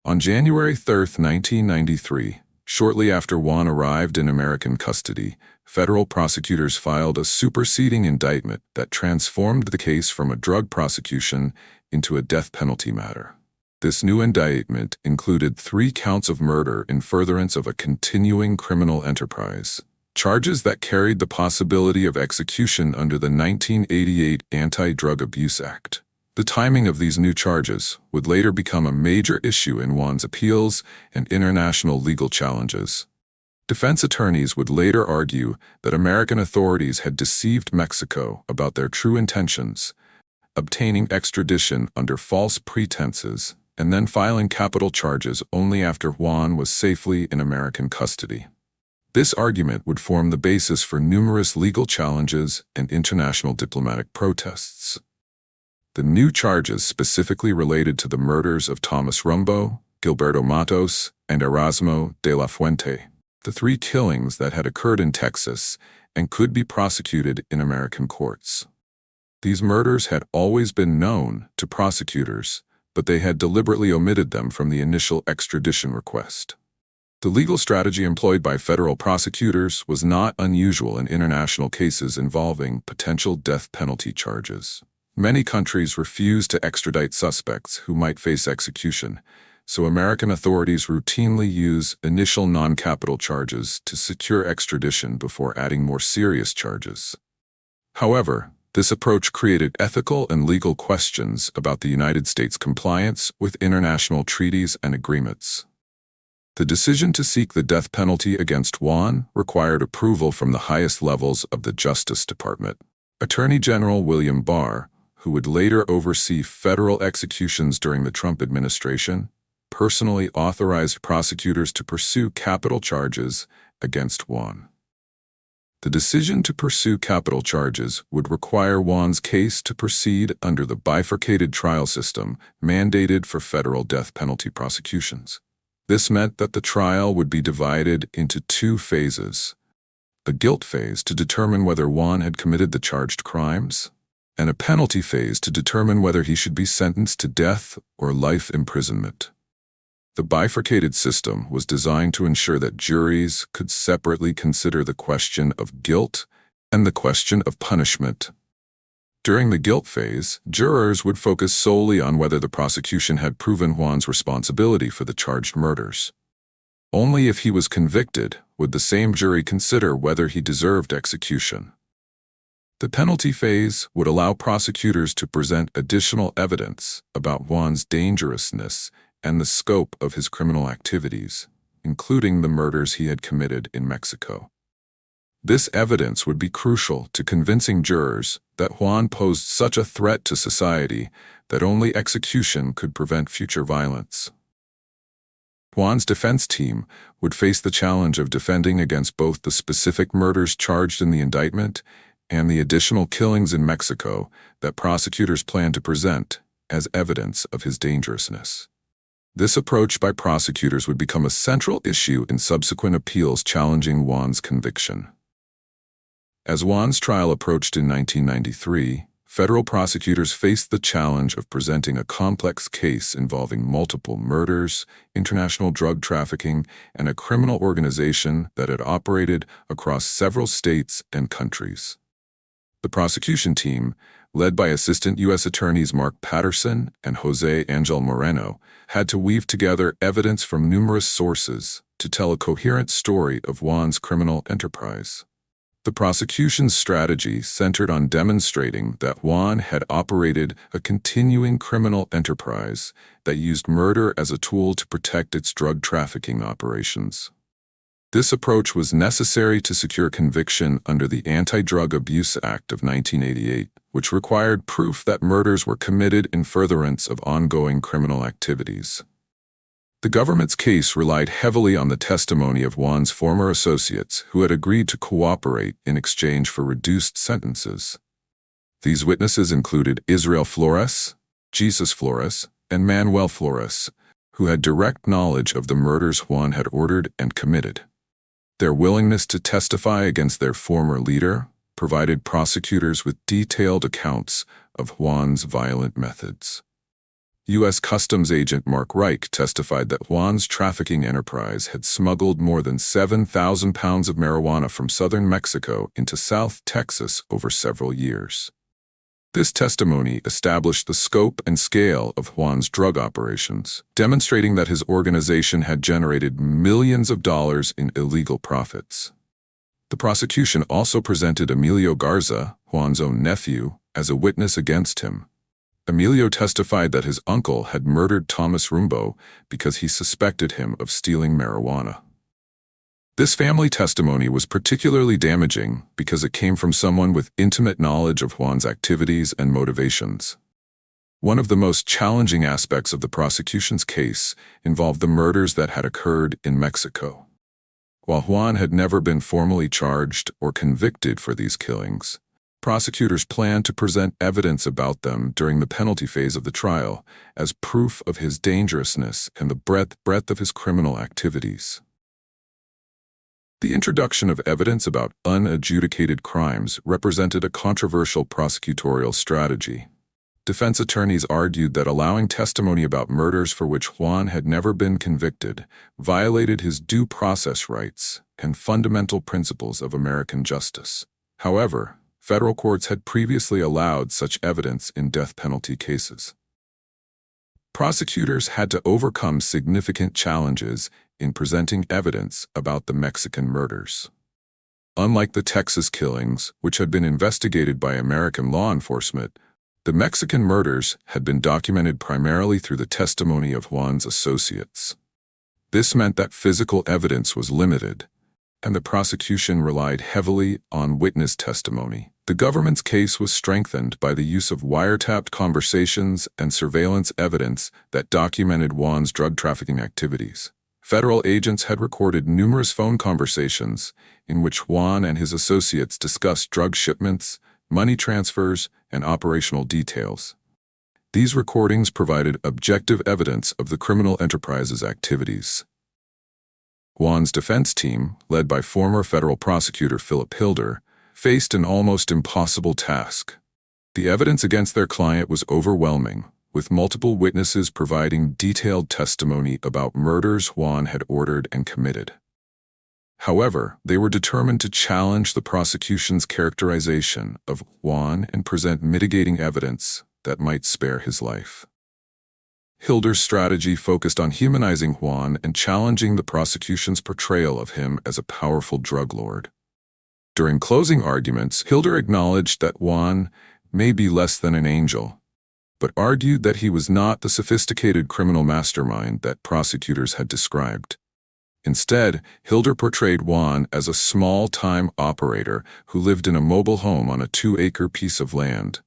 On January 3, 1993, shortly after Juan arrived in American custody, federal prosecutors filed a superseding indictment that transformed the case from a drug prosecution into a death penalty matter. This new indictment included 3 counts of murder in furtherance of a continuing criminal enterprise, charges that carried the possibility of execution under the 1988 Anti-Drug Abuse Act. The timing of these new charges would later become a major issue in Juan's appeals and international legal challenges. Defense attorneys would later argue that American authorities had deceived Mexico about their true intentions, obtaining extradition under false pretenses, and then filing capital charges only after Juan was safely in American custody. This argument would form the basis for numerous legal challenges and international diplomatic protests. The new charges specifically related to the murders of Thomas Rambo, Gilberto Matos, and Erasmo de la Fuente, the 3 killings that had occurred in Texas and could be prosecuted in American courts. These murders had always been known to prosecutors, but they had deliberately omitted them from the initial extradition request. The legal strategy employed by federal prosecutors was not unusual in international cases involving potential death penalty charges. Many countries refused to extradite suspects who might face execution, so American authorities routinely use initial non-capital charges to secure extradition before adding more serious charges. However, this approach created ethical and legal questions about the United States' compliance with international treaties and agreements. The decision to seek the death penalty against Juan required approval from the highest levels of the Justice Department. Attorney General William Barr, who would later oversee federal executions during the Trump administration, personally authorized prosecutors to pursue capital charges against Juan. The decision to pursue capital charges would require Juan's case to proceed under the bifurcated trial system mandated for federal death penalty prosecutions. This meant that the trial would be divided into 2 phases: a guilt phase to determine whether Juan had committed the charged crimes, and a penalty phase to determine whether he should be sentenced to death or life imprisonment. The bifurcated system was designed to ensure that juries could separately consider the question of guilt and the question of punishment. During the guilt phase, jurors would focus solely on whether the prosecution had proven Juan's responsibility for the charged murders. Only if he was convicted would the same jury consider whether he deserved execution. The penalty phase would allow prosecutors to present additional evidence about Juan's dangerousness and the scope of his criminal activities, including the murders he had committed in Mexico. This evidence would be crucial to convincing jurors that Juan posed such a threat to society that only execution could prevent future violence. Juan's defense team would face the challenge of defending against both the specific murders charged in the indictment and the additional killings in Mexico that prosecutors planned to present as evidence of his dangerousness. This approach by prosecutors would become a central issue in subsequent appeals challenging Juan's conviction. As Juan's trial approached in 1993, federal prosecutors faced the challenge of presenting a complex case involving multiple murders, international drug trafficking, and a criminal organization that had operated across several states and countries. The prosecution team, led by Assistant U.S. Attorneys Mark Patterson and Jose Angel Moreno, had to weave together evidence from numerous sources to tell a coherent story of Juan's criminal enterprise. The prosecution's strategy centered on demonstrating that Juan had operated a continuing criminal enterprise that used murder as a tool to protect its drug trafficking operations. This approach was necessary to secure conviction under the Anti-Drug Abuse Act of 1988, which required proof that murders were committed in furtherance of ongoing criminal activities. The government's case relied heavily on the testimony of Juan's former associates who had agreed to cooperate in exchange for reduced sentences. These witnesses included Israel Flores, Jesus Flores, and Manuel Flores, who had direct knowledge of the murders Juan had ordered and committed. Their willingness to testify against their former leader provided prosecutors with detailed accounts of Juan's violent methods. U.S. Customs Agent Mark Reich testified that Juan's trafficking enterprise had smuggled more than 7,000 pounds of marijuana from southern Mexico into South Texas over several years. This testimony established the scope and scale of Juan's drug operations, demonstrating that his organization had generated millions of dollars in illegal profits. The prosecution also presented Emilio Garza, Juan's own nephew, as a witness against him. Emilio testified that his uncle had murdered Thomas Rambo because he suspected him of stealing marijuana. This family testimony was particularly damaging because it came from someone with intimate knowledge of Juan's activities and motivations. One of the most challenging aspects of the prosecution's case involved the murders that had occurred in Mexico. While Juan had never been formally charged or convicted for these killings, prosecutors planned to present evidence about them during the penalty phase of the trial as proof of his dangerousness and the breadth of his criminal activities. The introduction of evidence about unadjudicated crimes represented a controversial prosecutorial strategy. Defense attorneys argued that allowing testimony about murders for which Juan had never been convicted violated his due process rights and fundamental principles of American justice. However, federal courts had previously allowed such evidence in death penalty cases. Prosecutors had to overcome significant challenges in presenting evidence about the Mexican murders. Unlike the Texas killings, which had been investigated by American law enforcement, the Mexican murders had been documented primarily through the testimony of Juan's associates. This meant that physical evidence was limited, and the prosecution relied heavily on witness testimony. The government's case was strengthened by the use of wiretapped conversations and surveillance evidence that documented Juan's drug trafficking activities. Federal agents had recorded numerous phone conversations in which Juan and his associates discussed drug shipments, money transfers, and operational details. These recordings provided objective evidence of the criminal enterprise's activities. Juan's defense team, led by former federal prosecutor Philip Hilder, faced an almost impossible task. The evidence against their client was overwhelming, with multiple witnesses providing detailed testimony about murders Juan had ordered and committed. However, they were determined to challenge the prosecution's characterization of Juan and present mitigating evidence that might spare his life. Hilder's strategy focused on humanizing Juan and challenging the prosecution's portrayal of him as a powerful drug lord. During closing arguments, Hilder acknowledged that Juan may be less than an angel, but argued that he was not the sophisticated criminal mastermind that prosecutors had described. Instead, Hilder portrayed Juan as a small-time operator who lived in a mobile home on a 2-acre piece of land.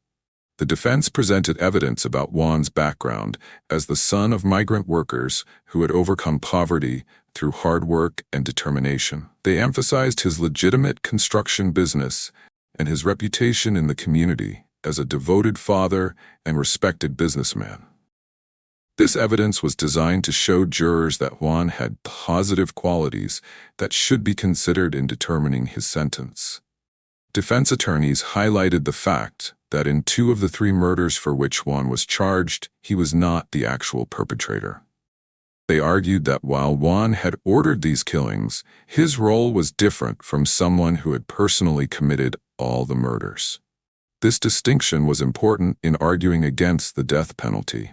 The defense presented evidence about Juan's background as the son of migrant workers who had overcome poverty through hard work and determination. They emphasized his legitimate construction business and his reputation in the community as a devoted father and respected businessman. This evidence was designed to show jurors that Juan had positive qualities that should be considered in determining his sentence. Defense attorneys highlighted the fact that in 2 of the 3 murders for which Juan was charged, he was not the actual perpetrator. They argued that while Juan had ordered these killings, his role was different from someone who had personally committed all the murders. This distinction was important in arguing against the death penalty.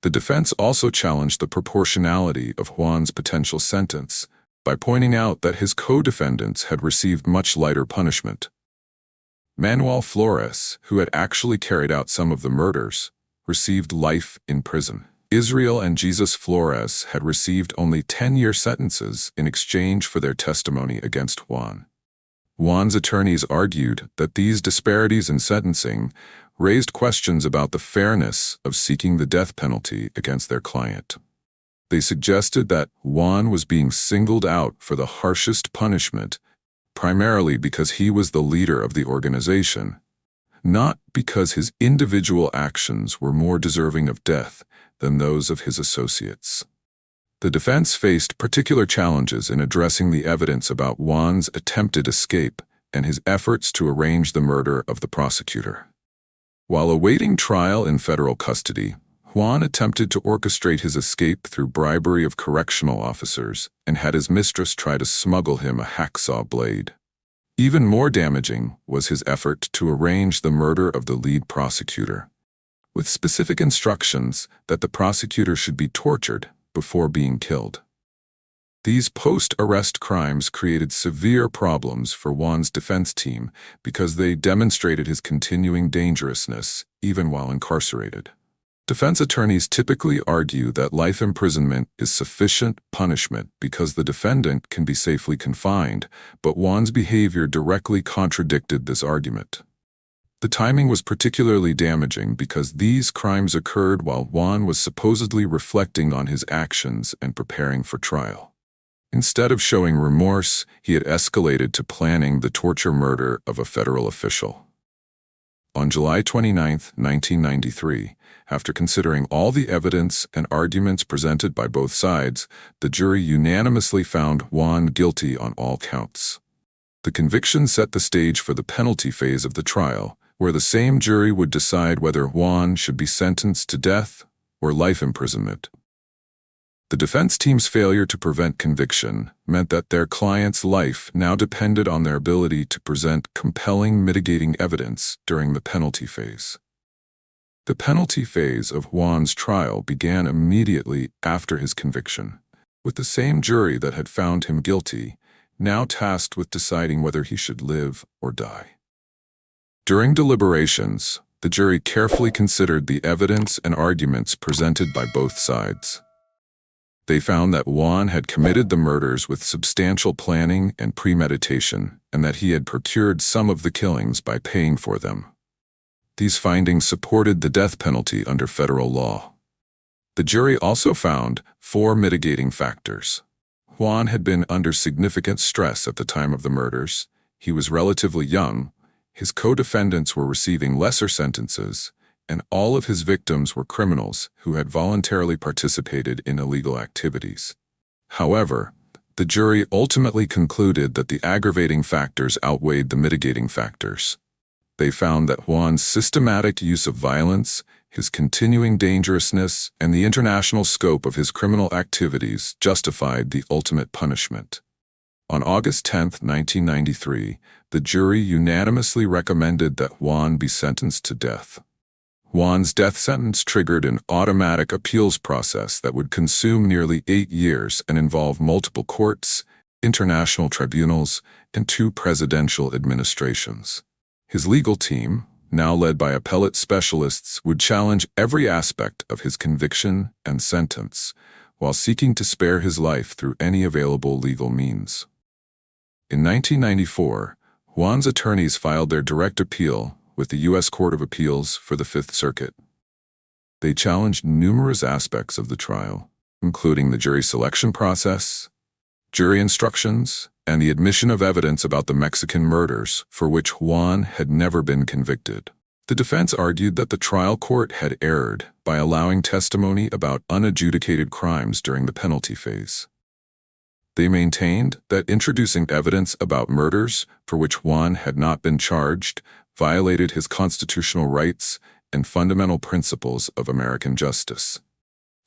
The defense also challenged the proportionality of Juan's potential sentence by pointing out that his co-defendants had received much lighter punishment. Manuel Flores, who had actually carried out some of the murders, received life in prison. Israel and Jesus Flores had received only 10-year sentences in exchange for their testimony against Juan. Juan's attorneys argued that these disparities in sentencing raised questions about the fairness of seeking the death penalty against their client. They suggested that Juan was being singled out for the harshest punishment, primarily because he was the leader of the organization, not because his individual actions were more deserving of death than those of his associates. The defense faced particular challenges in addressing the evidence about Juan's attempted escape and his efforts to arrange the murder of the prosecutor. While awaiting trial in federal custody, Juan attempted to orchestrate his escape through bribery of correctional officers and had his mistress try to smuggle him a hacksaw blade. Even more damaging was his effort to arrange the murder of the lead prosecutor, with specific instructions that the prosecutor should be tortured before being killed. These post-arrest crimes created severe problems for Juan's defense team because they demonstrated his continuing dangerousness even while incarcerated. Defense attorneys typically argue that life imprisonment is sufficient punishment because the defendant can be safely confined, but Juan's behavior directly contradicted this argument. The timing was particularly damaging because these crimes occurred while Juan was supposedly reflecting on his actions and preparing for trial. Instead of showing remorse, he had escalated to planning the torture murder of a federal official. On July 29, 1993, after considering all the evidence and arguments presented by both sides, the jury unanimously found Juan guilty on all counts. The conviction set the stage for the penalty phase of the trial, where the same jury would decide whether Juan should be sentenced to death or life imprisonment. The defense team's failure to prevent conviction meant that their client's life now depended on their ability to present compelling mitigating evidence during the penalty phase. The penalty phase of Juan's trial began immediately after his conviction, with the same jury that had found him guilty now tasked with deciding whether he should live or die. During deliberations, the jury carefully considered the evidence and arguments presented by both sides. They found that Juan had committed the murders with substantial planning and premeditation, and that he had procured some of the killings by paying for them. These findings supported the death penalty under federal law. The jury also found 4 mitigating factors. Juan had been under significant stress at the time of the murders. He was relatively young. His co-defendants were receiving lesser sentences, and all of his victims were criminals who had voluntarily participated in illegal activities. However, the jury ultimately concluded that the aggravating factors outweighed the mitigating factors. They found that Juan's systematic use of violence, his continuing dangerousness, and the international scope of his criminal activities justified the ultimate punishment. On August 10, 1993, the jury unanimously recommended that Juan be sentenced to death. Juan's death sentence triggered an automatic appeals process that would consume nearly 8 years and involve multiple courts, international tribunals, and 2 presidential administrations. His legal team, now led by appellate specialists, would challenge every aspect of his conviction and sentence, while seeking to spare his life through any available legal means. In 1994, Juan's attorneys filed their direct appeal with the U.S. Court of Appeals for the Fifth Circuit. They challenged numerous aspects of the trial, including the jury selection process, jury instructions, and the admission of evidence about the Mexican murders for which Juan had never been convicted. The defense argued that the trial court had erred by allowing testimony about unadjudicated crimes during the penalty phase. They maintained that introducing evidence about murders for which Juan had not been charged violated his constitutional rights and fundamental principles of American justice.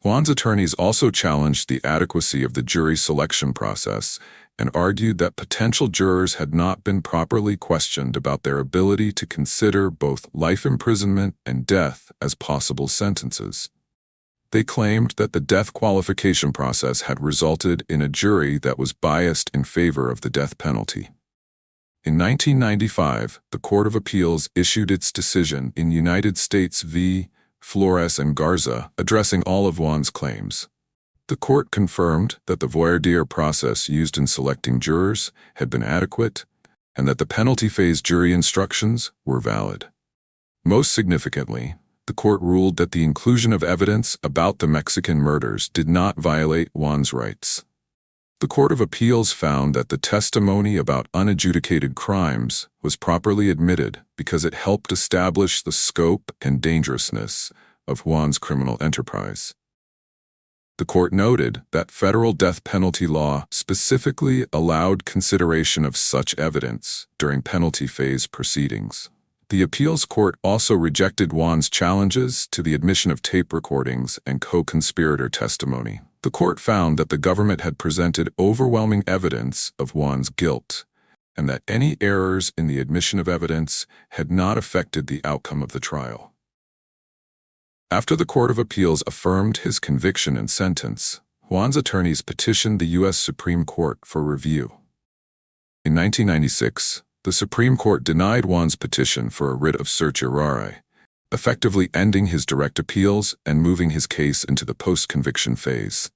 Juan's attorneys also challenged the adequacy of the jury selection process and argued that potential jurors had not been properly questioned about their ability to consider both life imprisonment and death as possible sentences. They claimed that the death qualification process had resulted in a jury that was biased in favor of the death penalty. In 1995, the Court of Appeals issued its decision in United States v. Flores and Garza, addressing all of Juan's claims. The court confirmed that the voir dire process used in selecting jurors had been adequate and that the penalty phase jury instructions were valid. Most significantly, the court ruled that the inclusion of evidence about the Mexican murders did not violate Juan's rights. The Court of Appeals found that the testimony about unadjudicated crimes was properly admitted because it helped establish the scope and dangerousness of Juan's criminal enterprise. The court noted that federal death penalty law specifically allowed consideration of such evidence during penalty phase proceedings. The appeals court also rejected Juan's challenges to the admission of tape recordings and co-conspirator testimony. The court found that the government had presented overwhelming evidence of Juan's guilt, and that any errors in the admission of evidence had not affected the outcome of the trial. After the Court of Appeals affirmed his conviction and sentence, Juan's attorneys petitioned the U.S. Supreme Court for review. In 1996, the Supreme Court denied Juan's petition for a writ of certiorari, effectively ending his direct appeals and moving his case into the post-conviction phase.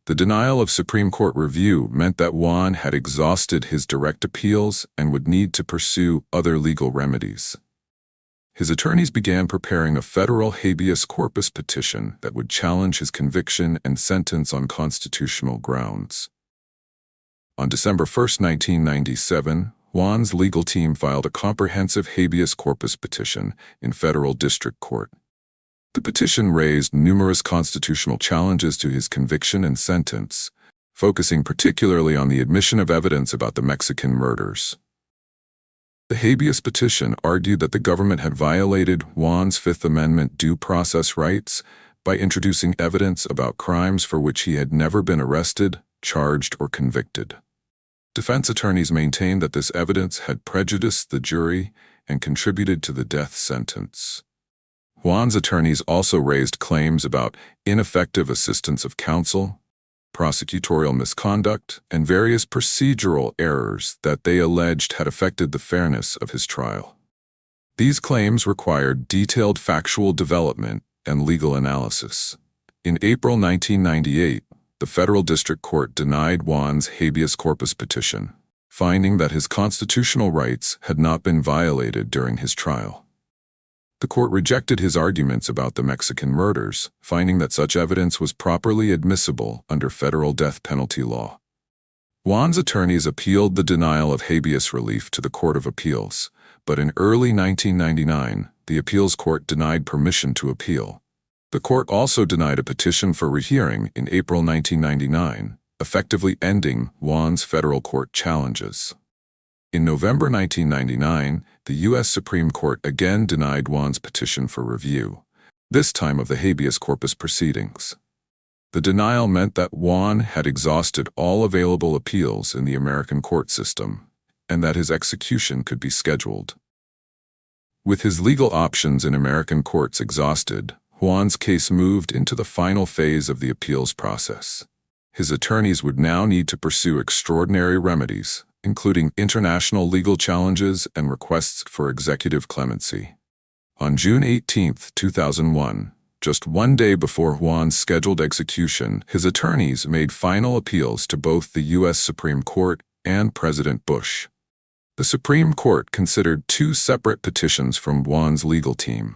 The denial of Supreme Court review meant that Juan had exhausted his direct appeals and would need to pursue other legal remedies. His attorneys began preparing a federal habeas corpus petition that would challenge his conviction and sentence on constitutional grounds. On December 1, 1997, Juan's legal team filed a comprehensive habeas corpus petition in federal district court. The petition raised numerous constitutional challenges to his conviction and sentence, focusing particularly on the admission of evidence about the Mexican murders. The habeas petition argued that the government had violated Juan's Fifth Amendment due process rights by introducing evidence about crimes for which he had never been arrested, charged, or convicted. Defense attorneys maintained that this evidence had prejudiced the jury and contributed to the death sentence. Juan's attorneys also raised claims about ineffective assistance of counsel, prosecutorial misconduct, and various procedural errors that they alleged had affected the fairness of his trial. These claims required detailed factual development and legal analysis. In April 1998, the federal district court denied Juan's habeas corpus petition, finding that his constitutional rights had not been violated during his trial. The court rejected his arguments about the Mexican murders, finding that such evidence was properly admissible under federal death penalty law. Juan's attorneys appealed the denial of habeas relief to the Court of Appeals, but in early 1999, the appeals court denied permission to appeal. The court also denied a petition for rehearing in April 1999, effectively ending Juan's federal court challenges. In November 1999, the U.S. Supreme Court again denied Juan's petition for review, this time of the habeas corpus proceedings. The denial meant that Juan had exhausted all available appeals in the American court system, and that his execution could be scheduled. With his legal options in American courts exhausted, Juan's case moved into the final phase of the appeals process. His attorneys would now need to pursue extraordinary remedies, including international legal challenges and requests for executive clemency. On June 18, 2001, just one day before Juan's scheduled execution, his attorneys made final appeals to both the U.S. Supreme Court and President Bush. The Supreme Court considered two separate petitions from Juan's legal team.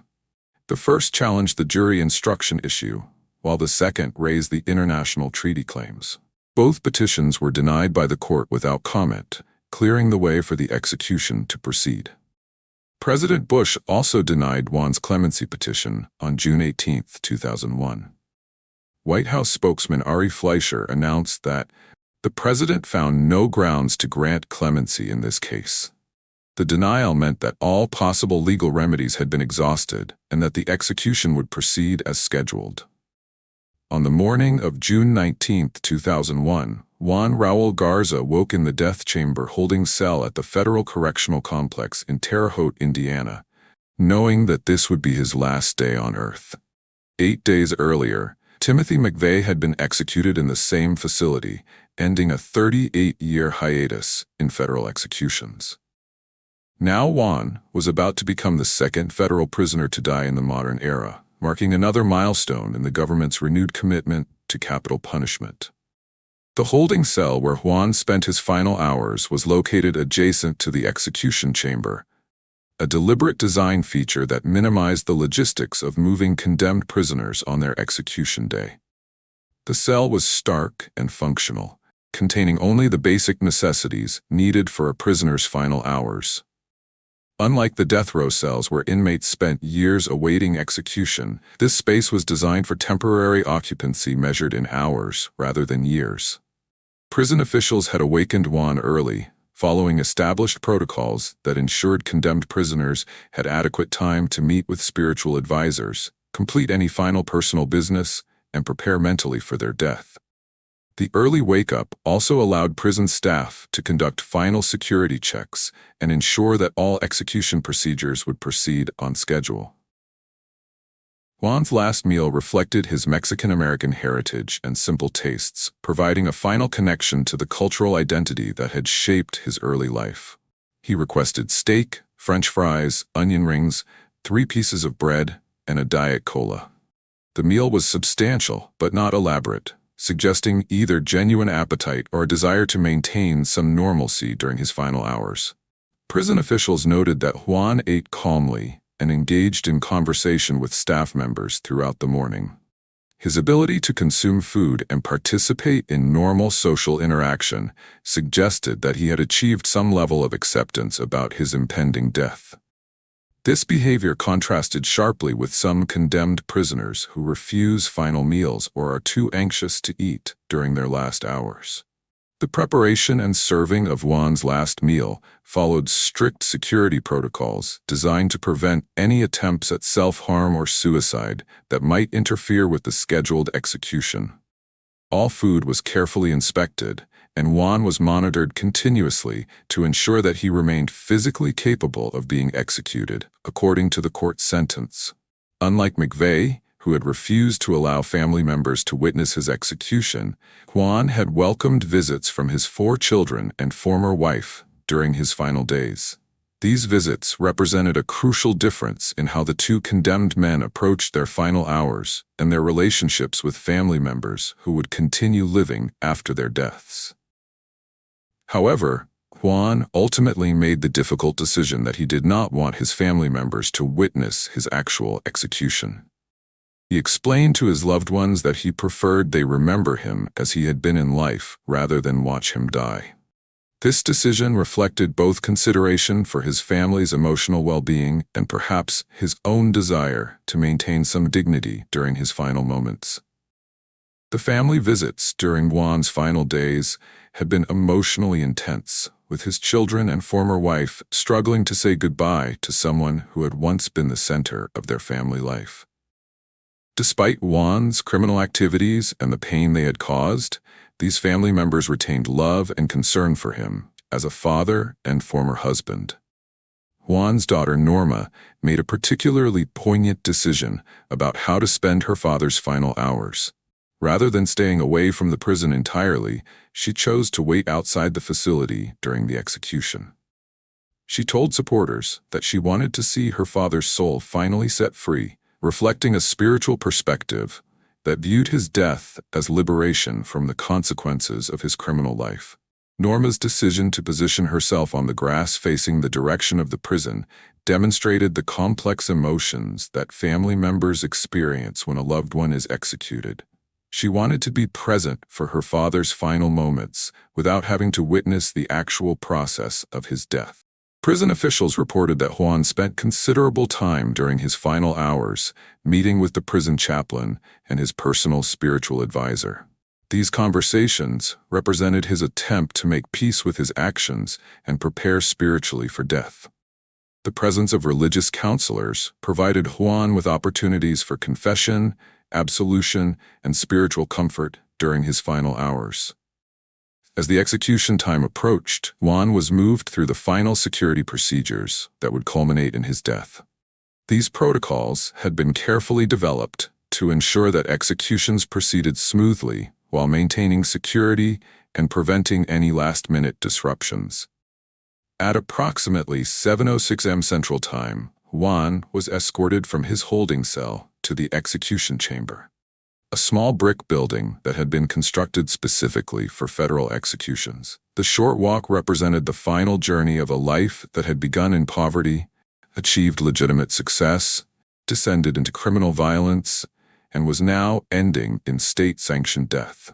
The first challenged the jury instruction issue, while the second raised the international treaty claims. Both petitions were denied by the court without comment, clearing the way for the execution to proceed. President Bush also denied Juan's clemency petition on June 18, 2001. White House spokesman Ari Fleischer announced that the president found no grounds to grant clemency in this case. The denial meant that all possible legal remedies had been exhausted and that the execution would proceed as scheduled. On the morning of June 19, 2001, Juan Raul Garza woke in the death chamber holding cell at the Federal Correctional Complex in Terre Haute, Indiana, knowing that this would be his last day on Earth. 8 days earlier, Timothy McVeigh had been executed in the same facility, ending a 38-year hiatus in federal executions. Now Juan was about to become the second federal prisoner to die in the modern era, marking another milestone in the government's renewed commitment to capital punishment. The holding cell where Juan spent his final hours was located adjacent to the execution chamber, a deliberate design feature that minimized the logistics of moving condemned prisoners on their execution day. The cell was stark and functional, containing only the basic necessities needed for a prisoner's final hours. Unlike the death row cells where inmates spent years awaiting execution, this space was designed for temporary occupancy measured in hours rather than years. Prison officials had awakened Juan early, following established protocols that ensured condemned prisoners had adequate time to meet with spiritual advisors, complete any final personal business, and prepare mentally for their death. The early wake-up also allowed prison staff to conduct final security checks and ensure that all execution procedures would proceed on schedule. Juan's last meal reflected his Mexican-American heritage and simple tastes, providing a final connection to the cultural identity that had shaped his early life. He requested steak, French fries, onion rings, 3 pieces of bread, and a Diet Cola. The meal was substantial but not elaborate, suggesting either genuine appetite or a desire to maintain some normalcy during his final hours. Prison officials noted that Juan ate calmly and engaged in conversation with staff members throughout the morning. His ability to consume food and participate in normal social interaction suggested that he had achieved some level of acceptance about his impending death. This behavior contrasted sharply with some condemned prisoners who refuse final meals or are too anxious to eat during their last hours. The preparation and serving of Juan's last meal followed strict security protocols designed to prevent any attempts at self-harm or suicide that might interfere with the scheduled execution. All food was carefully inspected, and Juan was monitored continuously to ensure that he remained physically capable of being executed, according to the court sentence. Unlike McVeigh, who had refused to allow family members to witness his execution, Juan had welcomed visits from his 4 children and former wife during his final days. These visits represented a crucial difference in how the 2 condemned men approached their final hours and their relationships with family members who would continue living after their deaths. However, Juan ultimately made the difficult decision that he did not want his family members to witness his actual execution. He explained to his loved ones that he preferred they remember him as he had been in life rather than watch him die. This decision reflected both consideration for his family's emotional well-being and perhaps his own desire to maintain some dignity during his final moments. The family visits during Juan's final days had been emotionally intense, with his children and former wife struggling to say goodbye to someone who had once been the center of their family life. Despite Juan's criminal activities and the pain they had caused, these family members retained love and concern for him as a father and former husband. Juan's daughter Norma made a particularly poignant decision about how to spend her father's final hours. Rather than staying away from the prison entirely, she chose to wait outside the facility during the execution. She told supporters that she wanted to see her father's soul finally set free, reflecting a spiritual perspective that viewed his death as liberation from the consequences of his criminal life. Norma's decision to position herself on the grass facing the direction of the prison demonstrated the complex emotions that family members experience when a loved one is executed. She wanted to be present for her father's final moments without having to witness the actual process of his death. Prison officials reported that Juan spent considerable time during his final hours meeting with the prison chaplain and his personal spiritual advisor. These conversations represented his attempt to make peace with his actions and prepare spiritually for death. The presence of religious counselors provided Juan with opportunities for confession, absolution, and spiritual comfort during his final hours. As the execution time approached, Juan was moved through the final security procedures that would culminate in his death. These protocols had been carefully developed to ensure that executions proceeded smoothly while maintaining security and preventing any last-minute disruptions. At approximately 7:06 a.m. Central Time, Juan was escorted from his holding cell to the execution chamber, a small brick building that had been constructed specifically for federal executions. The short walk represented the final journey of a life that had begun in poverty, achieved legitimate success, descended into criminal violence, and was now ending in state-sanctioned death.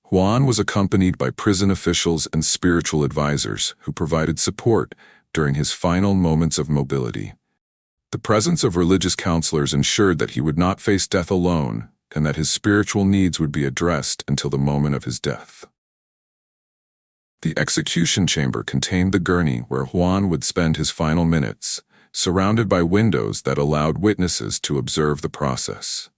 Juan was accompanied by prison officials and spiritual advisors who provided support during his final moments of mobility. The presence of religious counselors ensured that he would not face death alone and that his spiritual needs would be addressed until the moment of his death. The execution chamber contained the gurney where Juan would spend his final minutes, surrounded by windows that allowed witnesses to observe the process.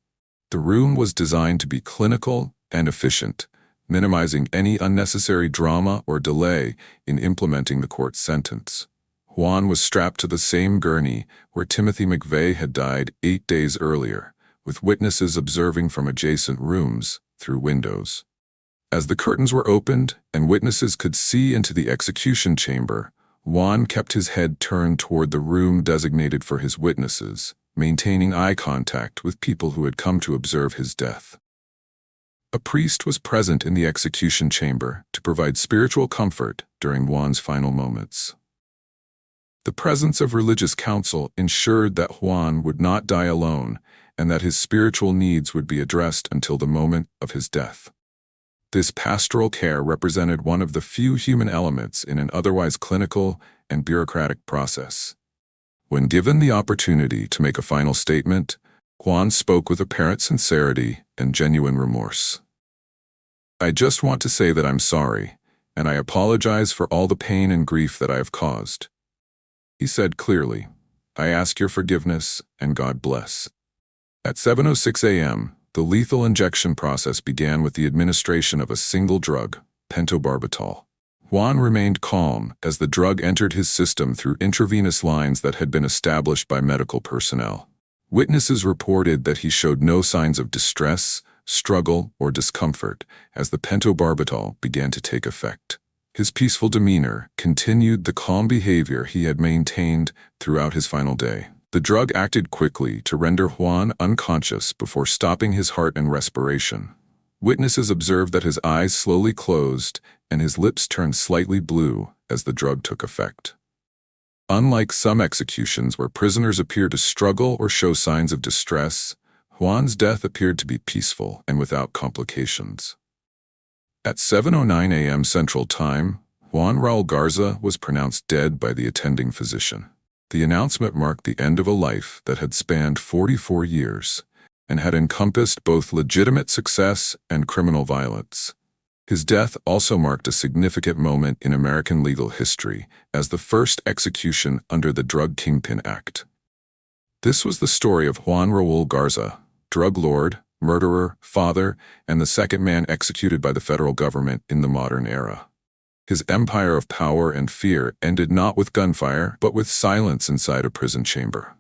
The room was designed to be clinical and efficient, minimizing any unnecessary drama or delay in implementing the court's sentence. Juan was strapped to the same gurney where Timothy McVeigh had died 8 days earlier, with witnesses observing from adjacent rooms through windows. As the curtains were opened and witnesses could see into the execution chamber, Juan kept his head turned toward the room designated for his witnesses, maintaining eye contact with people who had come to observe his death. A priest was present in the execution chamber to provide spiritual comfort during Juan's final moments. The presence of religious counsel ensured that Juan would not die alone and that his spiritual needs would be addressed until the moment of his death. This pastoral care represented one of the few human elements in an otherwise clinical and bureaucratic process. When given the opportunity to make a final statement, Juan spoke with apparent sincerity and genuine remorse. "I just want to say that I'm sorry, and I apologize for all the pain and grief that I have caused," he said clearly. "I ask your forgiveness, and God bless." At 7:06 a.m., the lethal injection process began with the administration of a single drug, pentobarbital. Juan remained calm as the drug entered his system through intravenous lines that had been established by medical personnel. Witnesses reported that he showed no signs of distress, struggle, or discomfort as the pentobarbital began to take effect. His peaceful demeanor continued the calm behavior he had maintained throughout his final day. The drug acted quickly to render Juan unconscious before stopping his heart and respiration. Witnesses observed that his eyes slowly closed and his lips turned slightly blue as the drug took effect. Unlike some executions where prisoners appear to struggle or show signs of distress, Juan's death appeared to be peaceful and without complications. At 7:09 a.m. Central Time, Juan Raul Garza was pronounced dead by the attending physician. The announcement marked the end of a life that had spanned 44 years and had encompassed both legitimate success and criminal violence. His death also marked a significant moment in American legal history as the first execution under the Drug Kingpin Act. This was the story of Juan Raul Garza, drug lord, murderer, father, and the second man executed by the federal government in the modern era. His empire of power and fear ended not with gunfire, but with silence inside a prison chamber.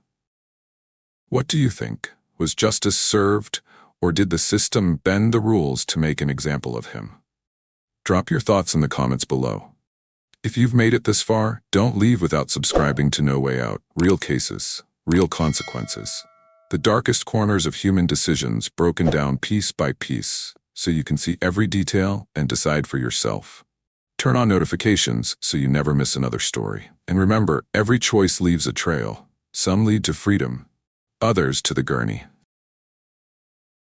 What do you think? Was justice served, or did the system bend the rules to make an example of him? Drop your thoughts in the comments below. If you've made it this far, don't leave without subscribing to No Way Out. Real cases, real consequences. The darkest corners of human decisions broken down piece by piece, so you can see every detail and decide for yourself. Turn on notifications so you never miss another story. And remember, every choice leaves a trail. Some lead to freedom, others to the gurney.